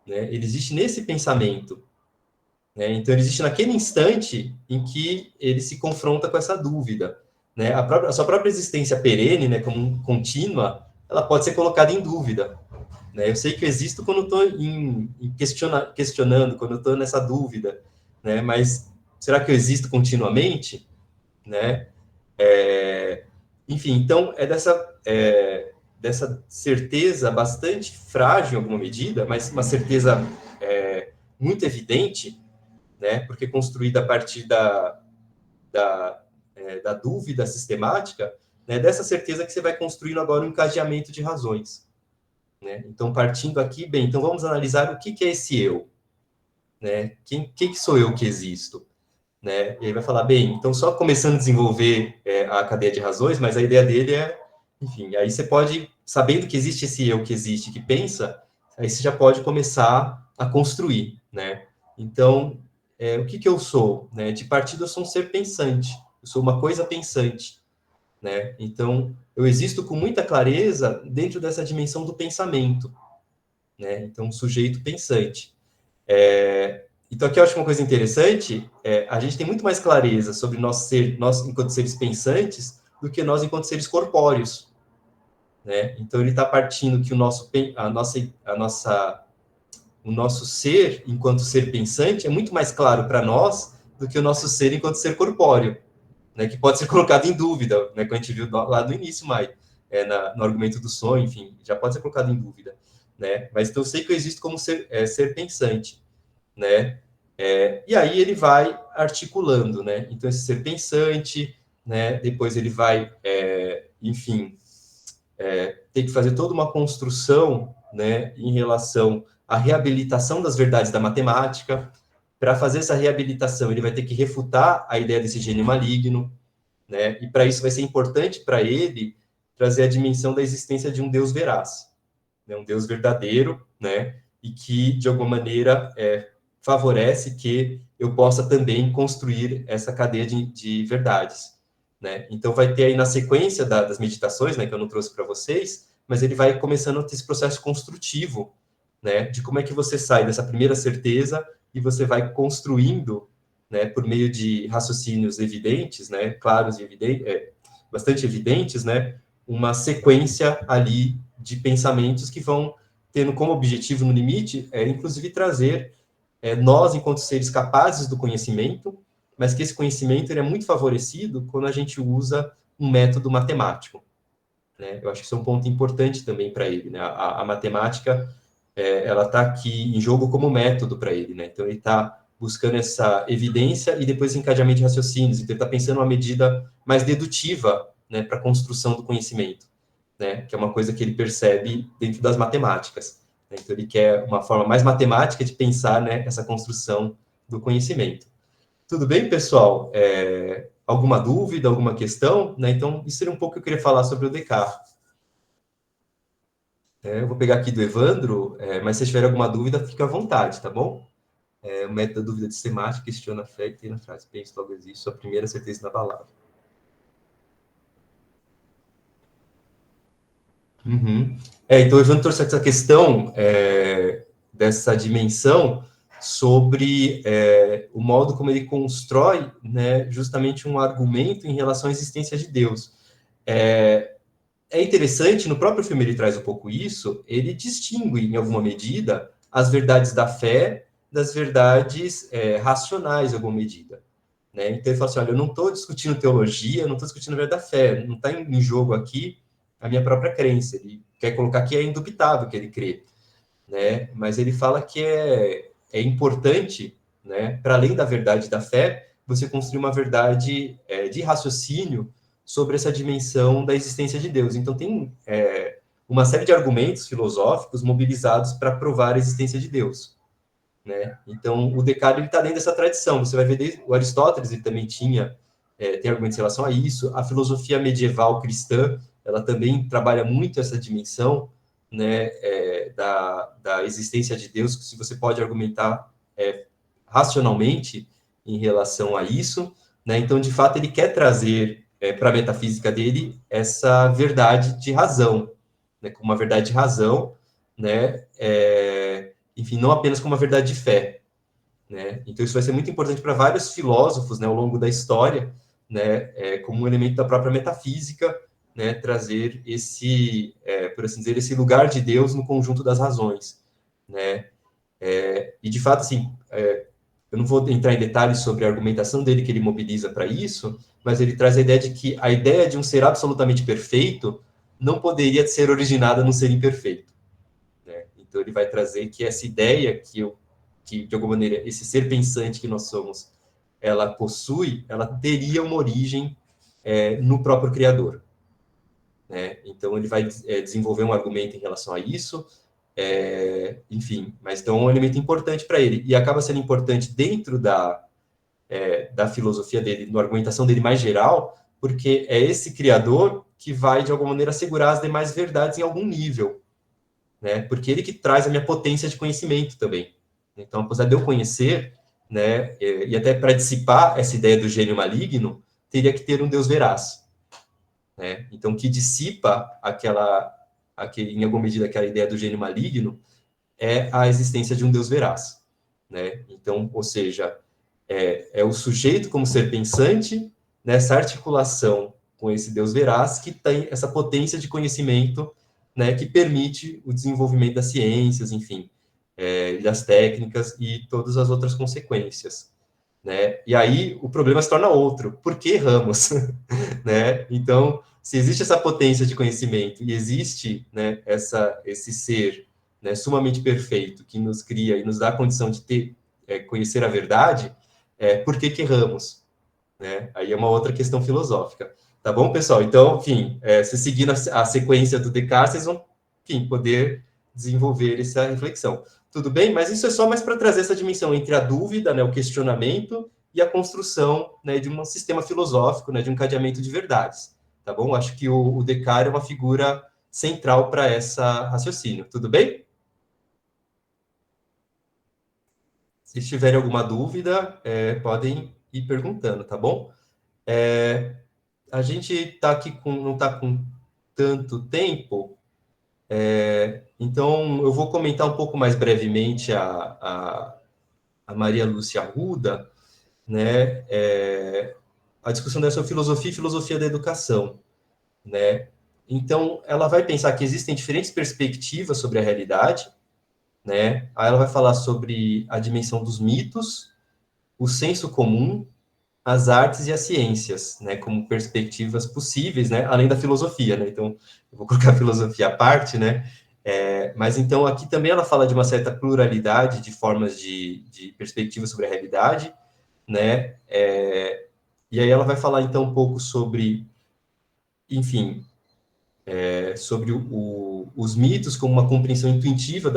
né? Ele existe nesse pensamento, né? Então, ele existe naquele instante em que ele se confronta com essa dúvida, né? A sua própria existência perene, né, como contínua, ela pode ser colocada em dúvida, né? Eu sei que eu existo quando estou questionando, quando eu estou nessa dúvida, né? Mas será que eu existo continuamente, né? Enfim, então dessa certeza bastante frágil em alguma medida, mas uma certeza muito evidente, né? Porque construída a partir da dúvida sistemática, né? Dessa certeza que você vai construindo agora um encadeamento de razões, né? Então, partindo aqui, bem, então vamos analisar o que é esse eu, né? Quem que sou eu que existo? Né? E aí vai falar, bem, então só começando a desenvolver a cadeia de razões, mas a ideia dele enfim, aí você pode, sabendo que existe esse eu que existe, que pensa, aí você já pode começar a construir, né? Então, o que eu sou? Né? De partida, eu sou um ser pensante, eu sou uma coisa pensante, né? Então, eu existo com muita clareza dentro dessa dimensão do pensamento, né? Então, um sujeito pensante. Então, aqui eu acho uma coisa interessante, a gente tem muito mais clareza sobre nós enquanto seres pensantes, do que nós enquanto seres corpóreos, né? Então, ele está partindo que o nosso ser enquanto ser pensante é muito mais claro para nós do que o nosso ser enquanto ser corpóreo, né? Que pode ser colocado em dúvida, né? Como a gente viu lá no início, Mai, no argumento do sonho, enfim, já pode ser colocado em dúvida, né? Mas então eu sei que eu existo como ser pensante, né? E aí ele vai articulando, né? Então esse ser pensante, né? Depois ele vai, enfim, ter que fazer toda uma construção, né? Em relação à reabilitação das verdades da matemática. Para fazer essa reabilitação, ele vai ter que refutar a ideia desse gênio maligno, né? E para isso vai ser importante para ele trazer a dimensão da existência de um Deus veraz, né? Um Deus verdadeiro, né? E que de alguma maneira favorece que eu possa também construir essa cadeia de verdades, né? Então, vai ter aí na sequência das meditações, né, que eu não trouxe para vocês, mas ele vai começando a ter esse processo construtivo, né, de como é que você sai dessa primeira certeza e você vai construindo, né, por meio de raciocínios evidentes, né, claros e bastante evidentes, né, uma sequência ali de pensamentos que vão tendo como objetivo, no limite, inclusive trazer nós, enquanto seres capazes do conhecimento, mas que esse conhecimento ele é muito favorecido quando a gente usa um método matemático, né? Eu acho que isso é um ponto importante também para ele, né? A matemática, ela está aqui em jogo como método para ele, né? Então, ele está buscando essa evidência e depois encadeamento de raciocínios, então ele está pensando uma medida mais dedutiva, né, para a construção do conhecimento, né? Que é uma coisa que ele percebe dentro das matemáticas. Então, ele quer uma forma mais matemática de pensar, né, essa construção do conhecimento. Tudo bem, pessoal? Alguma dúvida, alguma questão? Né? Então, isso seria um pouco que eu queria falar sobre o Descartes. Eu vou pegar aqui do Evandro, mas se tiver alguma dúvida, fica à vontade, tá bom? O método da dúvida sistemática questiona a fé que tem na frase. Penso, logo existe, sua primeira certeza inabalável. Uhum. Então, o Evandro trouxe essa questão dessa dimensão sobre o modo como ele constrói, né, justamente um argumento em relação à existência de Deus. É interessante, no próprio filme ele traz um pouco isso, ele distingue, em alguma medida, as verdades da fé das verdades racionais, em alguma medida. Né? Então, ele fala assim, olha, eu não estou discutindo teologia, não estou discutindo a verdade da fé, não está em jogo aqui a minha própria crença. Ele quer colocar que é indubitável que ele crê, né? Mas ele fala que é importante, né, para além da verdade da fé, você construir uma verdade de raciocínio sobre essa dimensão da existência de Deus. Então, tem uma série de argumentos filosóficos mobilizados para provar a existência de Deus, né? Então, o Descartes está dentro dessa tradição. Você vai ver desde o Aristóteles, ele também tem argumentos em relação a isso. A filosofia medieval cristã, ela também trabalha muito essa dimensão, né, da existência de Deus, que se você pode argumentar racionalmente em relação a isso, né? Então, de fato, ele quer trazer para a metafísica dele essa verdade de razão, né, como uma verdade de razão, né, enfim, não apenas como uma verdade de fé, né? Então, isso vai ser muito importante para vários filósofos, né, ao longo da história, né, como um elemento da própria metafísica, né, trazer esse, por assim dizer, esse lugar de Deus no conjunto das razões, né? E, de fato, assim, eu não vou entrar em detalhes sobre a argumentação dele que ele mobiliza para isso, mas ele traz a ideia de que a ideia de um ser absolutamente perfeito não poderia ser originada num ser imperfeito, né? Então, ele vai trazer que essa ideia que, de alguma maneira, esse ser pensante que nós somos, ela possui, ela teria uma origem no próprio Criador, né? Então, ele vai desenvolver um argumento em relação a isso, enfim, mas então é um elemento importante para ele, e acaba sendo importante dentro da filosofia dele, na argumentação dele mais geral, porque é esse Criador que vai, de alguma maneira, assegurar as demais verdades em algum nível, né? Porque ele que traz a minha potência de conhecimento também. Então, apesar de eu conhecer, né, e até para dissipar essa ideia do gênio maligno, teria que ter um Deus veraz, né? Então, que dissipa em alguma medida, aquela ideia do gênio maligno é a existência de um Deus veraz, né? Então, ou seja, é o sujeito como ser pensante, nessa articulação com esse Deus veraz, que tem essa potência de conhecimento, né, que permite o desenvolvimento das ciências, enfim, das técnicas e todas as outras consequências, né? E aí o problema se torna outro. Por que erramos? Né? Então, se existe essa potência de conhecimento e existe, né, esse ser, né, sumamente perfeito que nos cria e nos dá a condição de conhecer a verdade, por que erramos? Né? Aí é uma outra questão filosófica. Tá bom, pessoal? Então, enfim, se seguindo a sequência do Descartes, vocês vão, enfim, poder desenvolver essa reflexão. Tudo bem? Mas isso é só mais para trazer essa dimensão entre a dúvida, né, o questionamento e a construção, né, de um sistema filosófico, né, de um cadeamento de verdades. Tá bom? Acho que o Descartes é uma figura central para essa raciocínio. Tudo bem? Se tiverem alguma dúvida, podem ir perguntando, tá bom? A gente tá aqui não está com tanto tempo, então eu vou comentar um pouco mais brevemente a Maria Lúcia Arruda, né? A discussão dessa filosofia e filosofia da educação, né? Então, ela vai pensar que existem diferentes perspectivas sobre a realidade, né? Aí ela vai falar sobre a dimensão dos mitos, o senso comum, as artes e as ciências, né, como perspectivas possíveis, né, além da filosofia, né, então eu vou colocar a filosofia à parte, né, mas então aqui também ela fala de uma certa pluralidade de formas de perspectiva sobre a realidade, né, e aí ela vai falar então um pouco sobre, enfim, sobre os mitos como uma compreensão intuitiva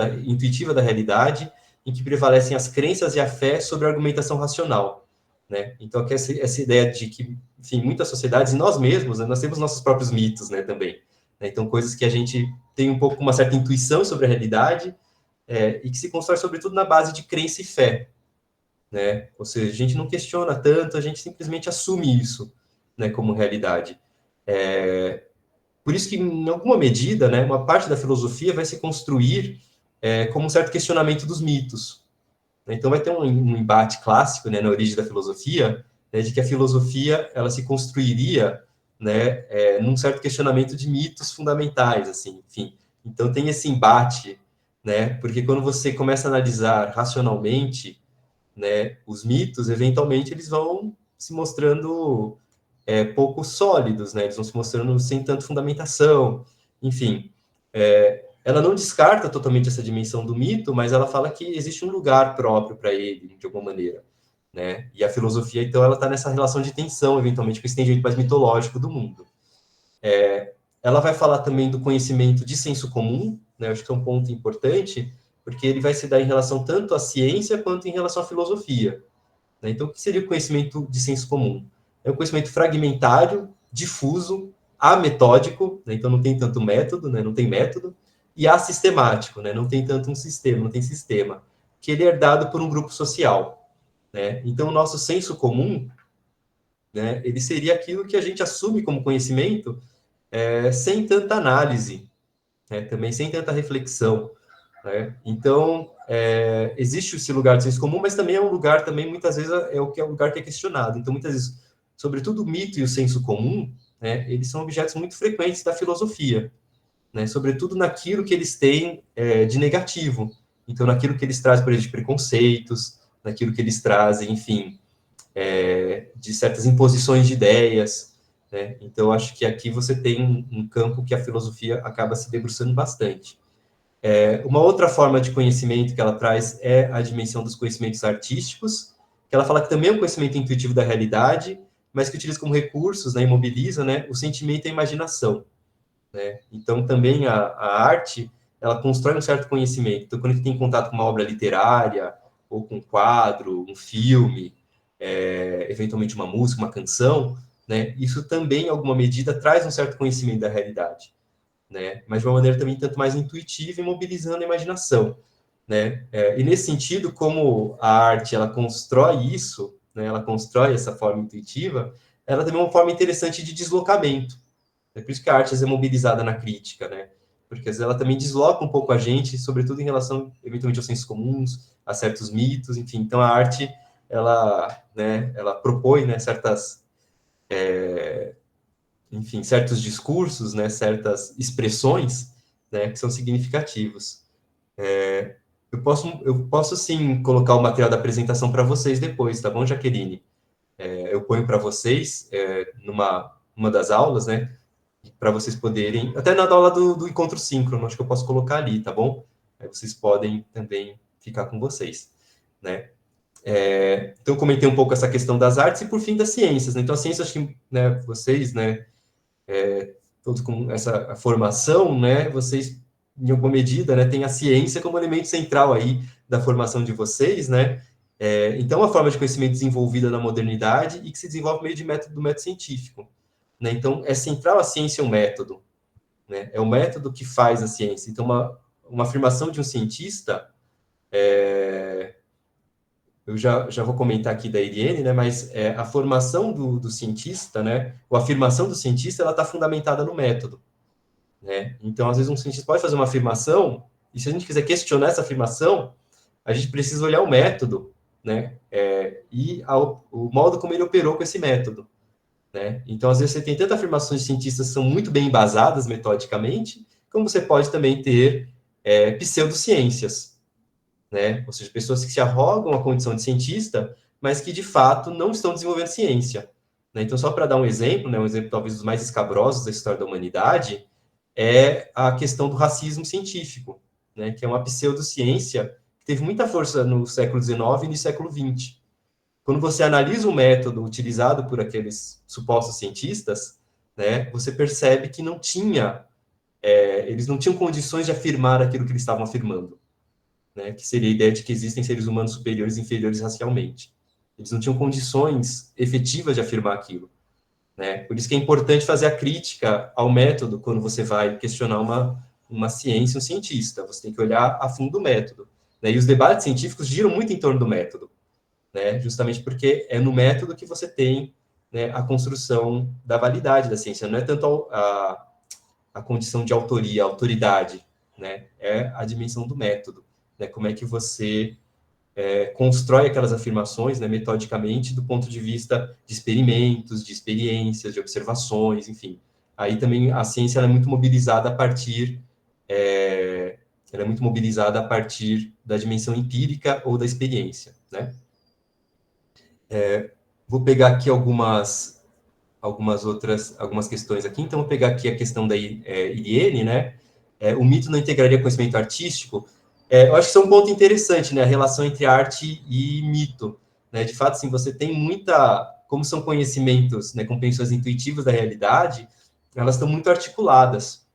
da realidade, em que prevalecem as crenças e a fé sobre a argumentação racional, né? Então, aqui essa ideia de que, enfim, muitas sociedades, e nós mesmos, né, nós temos nossos próprios mitos, né, também. Né? Então, coisas que a gente tem um pouco uma certa intuição sobre a realidade, e que se constrói, sobretudo, na base de crença e fé, né? Ou seja, a gente não questiona tanto, a gente simplesmente assume isso, né, como realidade. Por isso que, em alguma medida, né, uma parte da filosofia vai se construir como um certo questionamento dos mitos. Então, vai ter um embate clássico, né, na origem da filosofia, né, de que a filosofia ela se construiria, né, num certo questionamento de mitos fundamentais, assim, enfim. Então, tem esse embate, né, porque quando você começa a analisar racionalmente, né, os mitos, eventualmente, eles vão se mostrando pouco sólidos, né, eles vão se mostrando sem tanta fundamentação, enfim. Ela não descarta totalmente essa dimensão do mito, mas ela fala que existe um lugar próprio para ele, de alguma maneira, né? E a filosofia, então, ela está nessa relação de tensão, eventualmente, com esse entendimento mais mitológico do mundo. ela vai falar também do conhecimento de senso comum, né? Acho que é um ponto importante, porque ele vai se dar em relação tanto à ciência quanto em relação à filosofia, né? Então, o que seria o conhecimento de senso comum? É um conhecimento fragmentário, difuso, ametódico, né? Então não tem tanto método, né? Não tem método, e assistemático, né? Não tem tanto um sistema, não tem sistema, que ele é herdado por um grupo social, né? Então, o nosso senso comum, né? Ele seria aquilo que a gente assume como conhecimento sem tanta análise, né? Também sem tanta reflexão, né? Então, existe esse lugar de senso comum, mas também é um lugar, também, muitas vezes, é o lugar que é questionado. Então, muitas vezes, sobretudo o mito e o senso comum, né, eles são objetos muito frequentes da filosofia, né, sobretudo naquilo que eles têm de negativo. Então, naquilo que eles trazem, por exemplo, de preconceitos, naquilo que eles trazem, enfim, de certas imposições de ideias, né? Então, acho que aqui você tem um campo que a filosofia acaba se debruçando bastante. Uma outra forma de conhecimento que ela traz é a dimensão dos conhecimentos artísticos, que ela fala que também é um conhecimento intuitivo da realidade, mas que utiliza como recursos, né, imobiliza, né, o sentimento e a imaginação, né? Então, também a arte, ela constrói um certo conhecimento. Então, quando a gente tem contato com uma obra literária, ou com um quadro, um filme, eventualmente uma música, uma canção, né, isso também, em alguma medida, traz um certo conhecimento da realidade, né? Mas de uma maneira também tanto mais intuitiva e mobilizando a imaginação, né? E nesse sentido, como a arte ela constrói isso, né? Ela constrói essa forma intuitiva, ela também é uma forma interessante de deslocamento. É por isso que a arte às vezes, é mobilizada na crítica, né? Porque às vezes, ela também desloca um pouco a gente, sobretudo em relação, eventualmente, aos sensos comuns, a certos mitos, enfim. Então, a arte, ela, né, ela propõe, né, certas enfim, certos discursos, né, certas expressões, né, que são significativos. Eu posso sim colocar o material da apresentação para vocês depois, tá bom, Jaqueline? Eu ponho para vocês numa das aulas, né, para vocês poderem, até na aula do encontro síncrono, acho que eu posso colocar ali, tá bom? Aí vocês podem também ficar com vocês, né? Então, eu comentei um pouco essa questão das artes e, por fim, das ciências, né? Então, a ciência, acho que, né, vocês, né, todos com essa formação, né, vocês, em alguma medida, né, têm a ciência como elemento central aí da formação de vocês, né? Então, uma forma de conhecimento desenvolvida na modernidade e que se desenvolve por meio do método científico, né? Então, é central a ciência, o método, né? É o método que faz a ciência. Então, uma afirmação de um cientista, eu já vou comentar aqui da Eliane, né, mas a formação do cientista, né, ou a afirmação do cientista, ela está fundamentada no método, né? Então, às vezes, um cientista pode fazer uma afirmação, e se a gente quiser questionar essa afirmação, a gente precisa olhar o método, né, o modo como ele operou com esse método, né? Então, às vezes, você tem tantas afirmações de cientistas que são muito bem embasadas metodicamente, como você pode também ter pseudociências, né? Ou seja, pessoas que se arrogam a condição de cientista, mas que, de fato, não estão desenvolvendo ciência, né? Então, só para dar um exemplo, né, um exemplo talvez dos mais escabrosos da história da humanidade, é a questão do racismo científico, né, que é uma pseudociência que teve muita força no século XIX e no século XX. Quando você analisa o método utilizado por aqueles supostos cientistas, né, você percebe que eles não tinham condições de afirmar aquilo que eles estavam afirmando, né, que seria a ideia de que existem seres humanos superiores e inferiores racialmente. Eles não tinham condições efetivas de afirmar aquilo, né? Por isso que é importante fazer a crítica ao método quando você vai questionar uma ciência, um cientista. Você tem que olhar a fundo o método, né? E os debates científicos giram muito em torno do método, né? Justamente porque é no método que você tem, né, a construção da validade da ciência. Não é tanto a condição de autoria, a autoridade, né? É a dimensão do método, né? Como é que você constrói aquelas afirmações, né, metodicamente, do ponto de vista de experimentos, de experiências, de observações, enfim. Aí também a ciência ela é muito mobilizada a partir da dimensão empírica ou da experiência, né? Vou pegar aqui algumas questões aqui. Então, vou pegar aqui a questão da Iriene, né? O mito não integraria conhecimento artístico. Eu acho que isso é um ponto interessante, né? A relação entre arte e mito, né? De fato, assim, você tem como são conhecimentos, né, compreensões intuitivas da realidade, elas estão muito articuladas,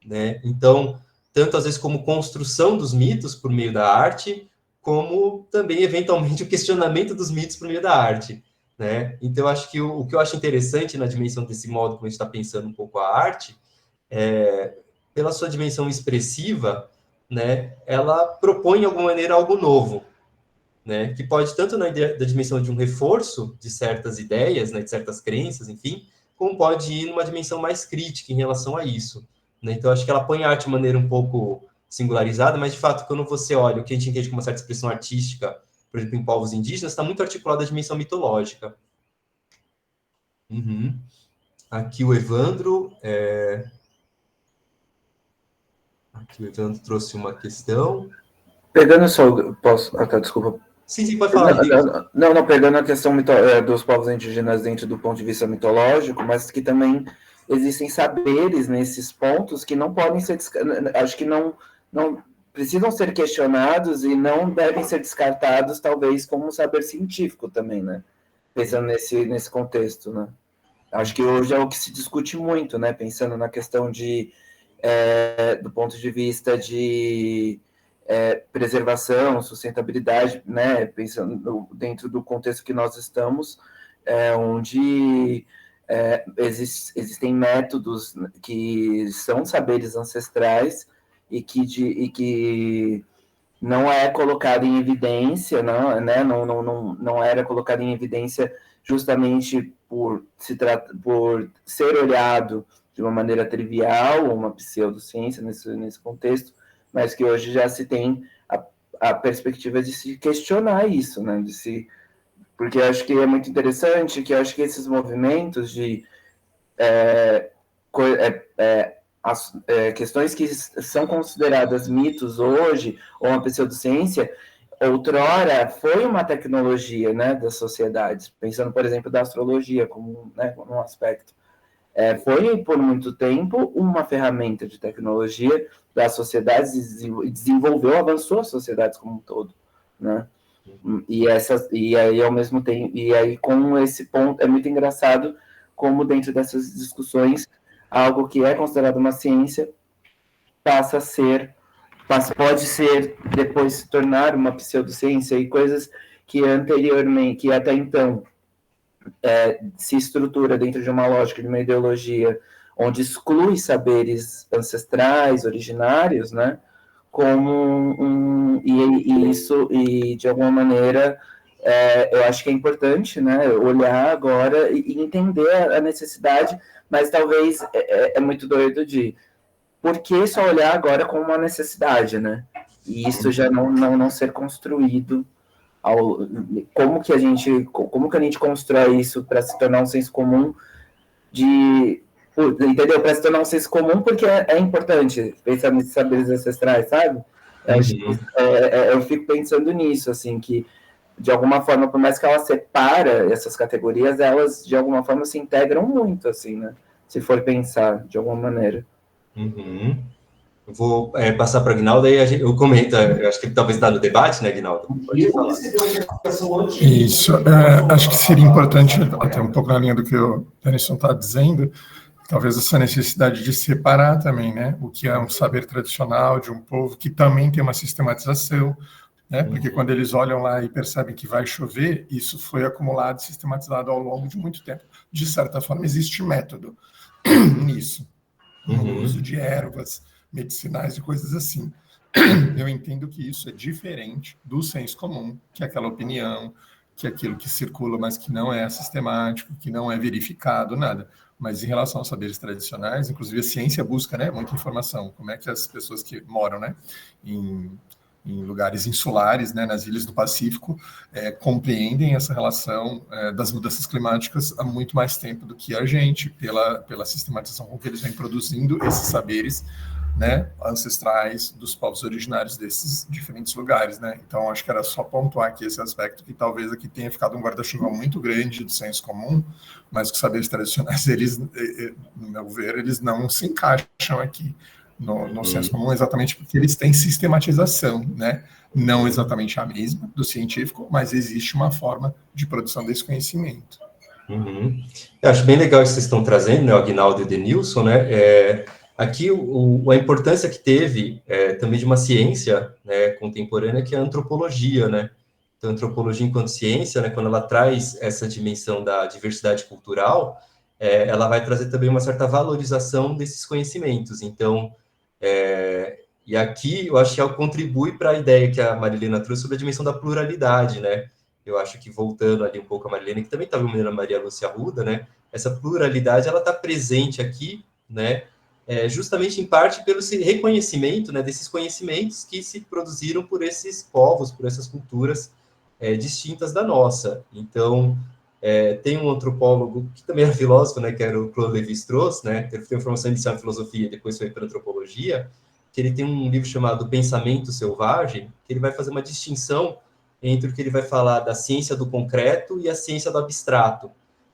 né? Então, tanto às vezes como construção dos mitos por meio da arte, como também, eventualmente, o questionamento dos mitos por meio da arte, né? Então, acho que o que eu acho interessante na dimensão desse modo como a gente está pensando um pouco a arte, pela sua dimensão expressiva, né, ela propõe, de alguma maneira, algo novo, né, que pode tanto na dimensão de um reforço de certas ideias, né, de certas crenças, enfim, como pode ir numa dimensão mais crítica em relação a isso, né? Então, acho que ela põe a arte de maneira um pouco singularizada, mas, de fato, quando você olha o que a gente entende como uma certa expressão artística, por exemplo, em povos indígenas, está muito articulada a dimensão mitológica. Uhum. Aqui o Evandro... Aqui o Evandro trouxe uma questão. Pegando só... Posso... Ah, tá, desculpa. Sim, pode falar. Não, pegando a questão dos povos indígenas dentro do ponto de vista mitológico, mas que também existem saberes nesses pontos que não podem ser... Acho que não precisam ser questionados e não devem ser descartados, talvez, como um saber científico também, né? Pensando nesse contexto, né? Acho que hoje é o que se discute muito, né? Pensando na questão do ponto de vista de preservação, sustentabilidade, né? Pensando dentro do contexto que nós estamos, onde existem métodos que são saberes ancestrais e que não é colocado em evidência, não era colocado em evidência justamente por ser olhado de uma maneira trivial, uma pseudociência nesse contexto, mas que hoje já se tem a perspectiva de se questionar isso, né? Porque eu acho que é muito interessante, que eu acho que esses movimentos de questões que são consideradas mitos hoje, ou uma pseudociência, outrora foi uma tecnologia, né, das sociedades, pensando, por exemplo, da astrologia como um aspecto. Foi, por muito tempo, uma ferramenta de tecnologia das sociedades e avançou as sociedades como um todo, né? E aí, ao mesmo tempo, com esse ponto, é muito engraçado como dentro dessas discussões, algo que é considerado uma ciência pode ser, depois se tornar uma pseudociência, e coisas que anteriormente, que até então se estrutura dentro de uma lógica, de uma ideologia, onde exclui saberes ancestrais, originários, né, e de alguma maneira, eu acho que é importante, né, olhar agora e entender a necessidade, mas talvez é muito doido por que só olhar agora como uma necessidade, né, e isso já não ser construído. Como que a gente constrói isso para se tornar um senso comum entendeu? Para se tornar um senso comum, porque é importante pensar nesses saberes ancestrais, sabe? Eu fico pensando nisso, assim, que de alguma forma, por mais que ela separa essas categorias, elas de alguma forma se integram muito, assim, né? Se for pensar de alguma maneira. Uhum. Eu vou passar para a Aguinaldo, aí eu comento. Eu acho que talvez está no debate, né, Aguinaldo? Pode falar. Isso. Acho que seria importante, até um pouco na linha do que o Denison está dizendo, talvez essa necessidade de separar também, né, o que é um saber tradicional de um povo que também tem uma sistematização, né, porque quando eles olham lá e percebem que vai chover, isso foi acumulado e sistematizado ao longo de muito tempo. De certa forma, existe método nisso, no uso de ervas medicinais e coisas assim. Eu entendo que isso é diferente do senso comum, que é aquela opinião, que é aquilo que circula, mas que não é sistemático, que não é verificado, nada. Mas em relação aos saberes tradicionais, inclusive a ciência busca, né, muita informação. Como é que as pessoas que moram, né, em lugares insulares, né, nas ilhas do Pacífico, compreendem essa relação das mudanças climáticas há muito mais tempo do que a gente, pela sistematização com que eles vêm produzindo esses saberes, né, ancestrais dos povos originários desses diferentes lugares, né? Então, acho que era só pontuar aqui esse aspecto, que talvez aqui tenha ficado um guarda-chuva muito grande do senso comum, mas que os saberes tradicionais, eles, no meu ver, eles não se encaixam aqui no senso comum, exatamente porque eles têm sistematização, né? Não exatamente a mesma do científico, mas existe uma forma de produção desse conhecimento. Uhum. Eu acho bem legal isso que vocês estão trazendo, né, o Aguinaldo e o Denilson, né, aqui a importância que teve também de uma ciência, né, contemporânea, que é a antropologia, né, então a antropologia enquanto ciência, né, quando ela traz essa dimensão da diversidade cultural, ela vai trazer também uma certa valorização desses conhecimentos, então, e aqui eu acho que ela contribui para a ideia que a Marilena trouxe sobre a dimensão da pluralidade, né, eu acho que voltando ali um pouco a Marilene, que também estava tá a Maria Lúcia Arruda, né? Essa pluralidade, ela está presente aqui, né? Justamente em parte pelo reconhecimento, né, desses conhecimentos que se produziram por esses povos, por essas culturas distintas da nossa. Então, tem um antropólogo que também era filósofo, né, que era o Claude Lévi-Strauss, né? Ele tem uma formação inicial em filosofia, depois foi para antropologia, que ele tem um livro chamado Pensamento Selvagem, que ele vai fazer uma distinção entre o que ele vai falar da ciência do concreto e a ciência do abstrato.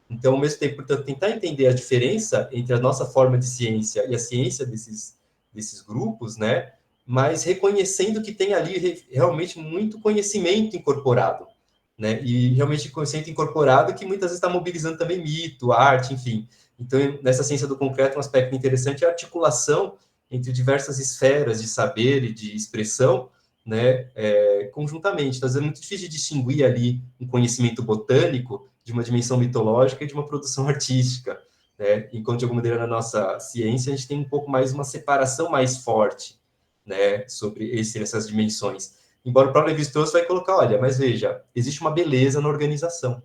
Então, ao mesmo tempo, portanto, tentar entender a diferença entre a nossa forma de ciência e a ciência desses grupos, né? Mas reconhecendo que tem ali realmente muito conhecimento incorporado, né? E realmente conhecimento incorporado que muitas vezes está mobilizando também mito, arte, enfim. Então, nessa ciência do concreto, um aspecto interessante é a articulação entre diversas esferas de saber e de expressão, né, conjuntamente. Então, às vezes é muito difícil de distinguir ali um conhecimento botânico de uma dimensão mitológica e de uma produção artística, né? Enquanto, de alguma maneira, na nossa ciência, a gente tem um pouco mais uma separação mais forte, né, sobre essas dimensões. Embora o próprio Lévi-Strauss vai colocar, olha, mas veja, existe uma beleza na organização,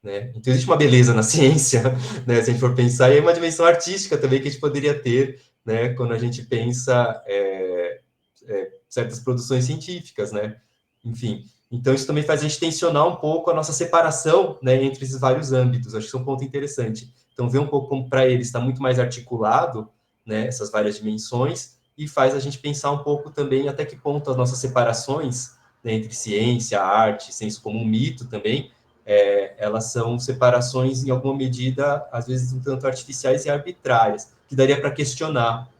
né? Então, existe uma beleza na ciência, né, se a gente for pensar, e é uma dimensão artística também que a gente poderia ter, né, quando a gente pensa certas produções científicas, né? Enfim, então isso também faz a gente tensionar um pouco a nossa separação, né, entre esses vários âmbitos. Acho que isso é um ponto interessante. Então, ver um pouco como para ele está muito mais articulado, né, essas várias dimensões, e faz a gente pensar um pouco também até que ponto as nossas separações, né, entre ciência, arte, senso comum, mito também, elas são separações, em alguma medida, às vezes um tanto artificiais e arbitrárias, que daria para questionar,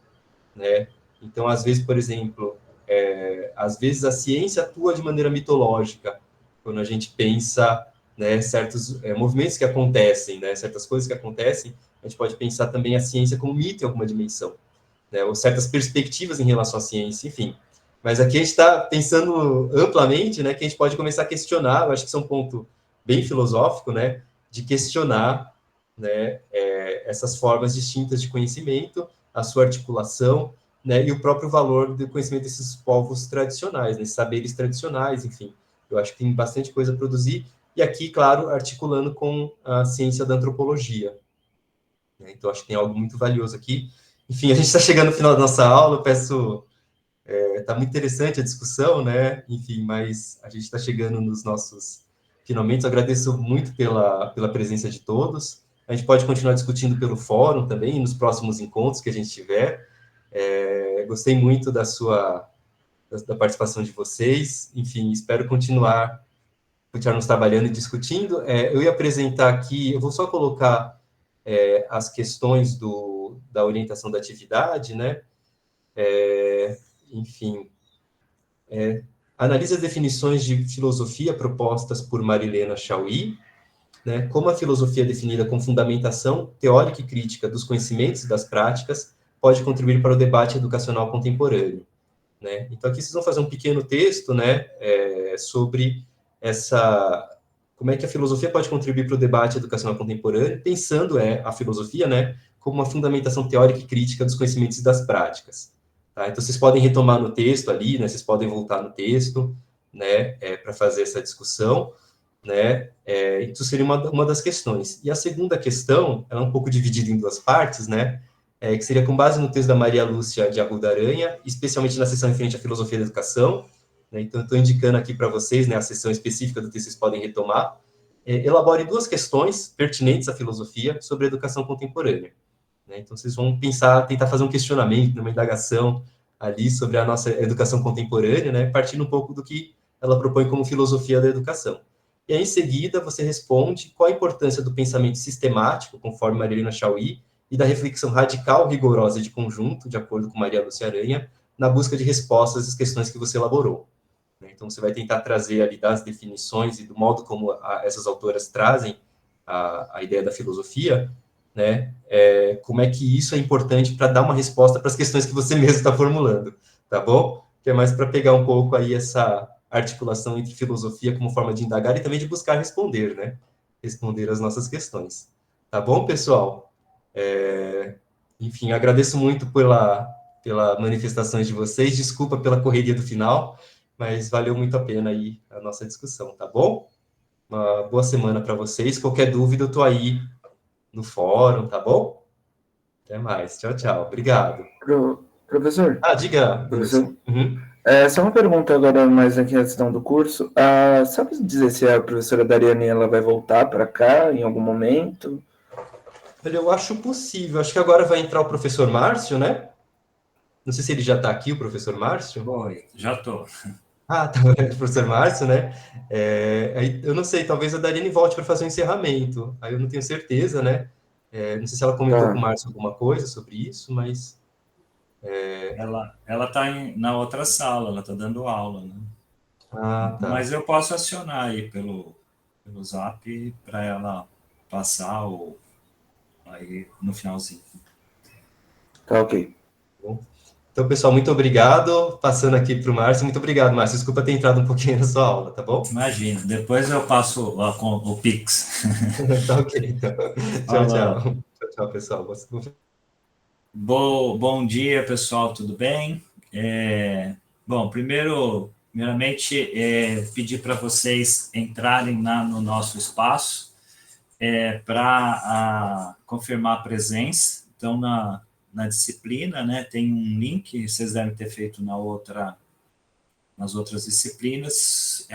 né? Então, às vezes, por exemplo, às vezes a ciência atua de maneira mitológica, quando a gente pensa, né, certos movimentos que acontecem, né, certas coisas que acontecem, a gente pode pensar também a ciência como mito em alguma dimensão, né, ou certas perspectivas em relação à ciência, enfim. Mas aqui a gente está pensando amplamente, né, que a gente pode começar a questionar, eu acho que isso é um ponto bem filosófico, né, de questionar, né, essas formas distintas de conhecimento, a sua articulação, né, e o próprio valor do conhecimento desses povos tradicionais, né, saberes tradicionais, enfim. Eu acho que tem bastante coisa a produzir, e aqui, claro, articulando com a ciência da antropologia, né, então acho que tem algo muito valioso aqui. Enfim, a gente está chegando no final da nossa aula, eu peço... Está muito interessante a discussão, né, enfim, mas a gente está chegando nos nossos finalmente. Eu agradeço muito pela presença de todos. A gente pode continuar discutindo pelo fórum também, nos próximos encontros que a gente tiver. Gostei muito da participação de vocês. Enfim, espero continuarmos trabalhando e discutindo. Eu ia apresentar aqui, eu vou só colocar as questões da orientação da atividade, né? Enfim, analise as definições de filosofia propostas por Marilena Chauí, né? Como a filosofia definida com fundamentação teórica e crítica dos conhecimentos e das práticas pode contribuir para o debate educacional contemporâneo, né? Então, aqui vocês vão fazer um pequeno texto, né, sobre como é que a filosofia pode contribuir para o debate educacional contemporâneo, pensando a filosofia, né, como uma fundamentação teórica e crítica dos conhecimentos e das práticas. Tá? Então, vocês podem retomar no texto ali, né, vocês podem voltar no texto, né, para fazer essa discussão, né, isso seria uma das questões. E a segunda questão, ela é um pouco dividida em duas partes, né, que seria com base no texto da Maria Lúcia de Arruda Aranha, especialmente na seção referente à filosofia da educação, né, então eu estou indicando aqui para vocês, né, a seção específica do texto, vocês podem retomar, elabore duas questões pertinentes à filosofia sobre a educação contemporânea, né, então vocês vão tentar fazer um questionamento, uma indagação ali sobre a nossa educação contemporânea, né, partindo um pouco do que ela propõe como filosofia da educação. E aí, em seguida, você responde qual a importância do pensamento sistemático, conforme Marilena Chauí, e da reflexão radical, rigorosa de conjunto, de acordo com Maria Lúcia Aranha, na busca de respostas às questões que você elaborou. Então, você vai tentar trazer ali das definições e do modo como essas autoras trazem a ideia da filosofia, né? Como é que isso é importante para dar uma resposta para as questões que você mesmo está formulando, tá bom? Que é mais para pegar um pouco aí essa articulação entre filosofia como forma de indagar e também de buscar responder, né? Responder as nossas questões. Tá bom, pessoal? Enfim, agradeço muito pela manifestações de vocês, desculpa pela correria do final, mas valeu muito a pena aí a nossa discussão, tá bom? Uma boa semana para vocês. Qualquer dúvida, eu estou aí no fórum, tá bom? Até mais. Tchau, tchau. Obrigado. Professor? Diga. Professor? Uhum. Só uma pergunta agora mais na questão do curso. Sabe dizer se a professora Dariane ela vai voltar para cá em algum momento? Olha, eu acho possível. Acho que agora vai entrar o professor Márcio, né? Não sei se ele já está aqui, o professor Márcio. Oi, já estou. Tá, o professor Márcio, né? Aí, eu não sei, talvez a Dariane volte para fazer o encerramento. Aí eu não tenho certeza, né? Não sei se ela comentou com o Márcio alguma coisa sobre isso, mas... Ela está na outra sala, ela está dando aula, né? Tá. Mas eu posso acionar aí pelo Zap para ela passar aí no finalzinho. Tá, ok. Bom. Então, pessoal, muito obrigado. Passando aqui para o Márcio. Muito obrigado, Márcio. Desculpa ter entrado um pouquinho na sua aula, tá bom? Imagina. Depois eu passo o Pix. Tá ok, então. Tchau. Tchau, pessoal. Bom dia, pessoal. Tudo bem? Bom, primeiramente, pedir para vocês entrarem no nosso espaço para confirmar a presença. Então, na disciplina, né, tem um link, vocês devem ter feito nas outras disciplinas,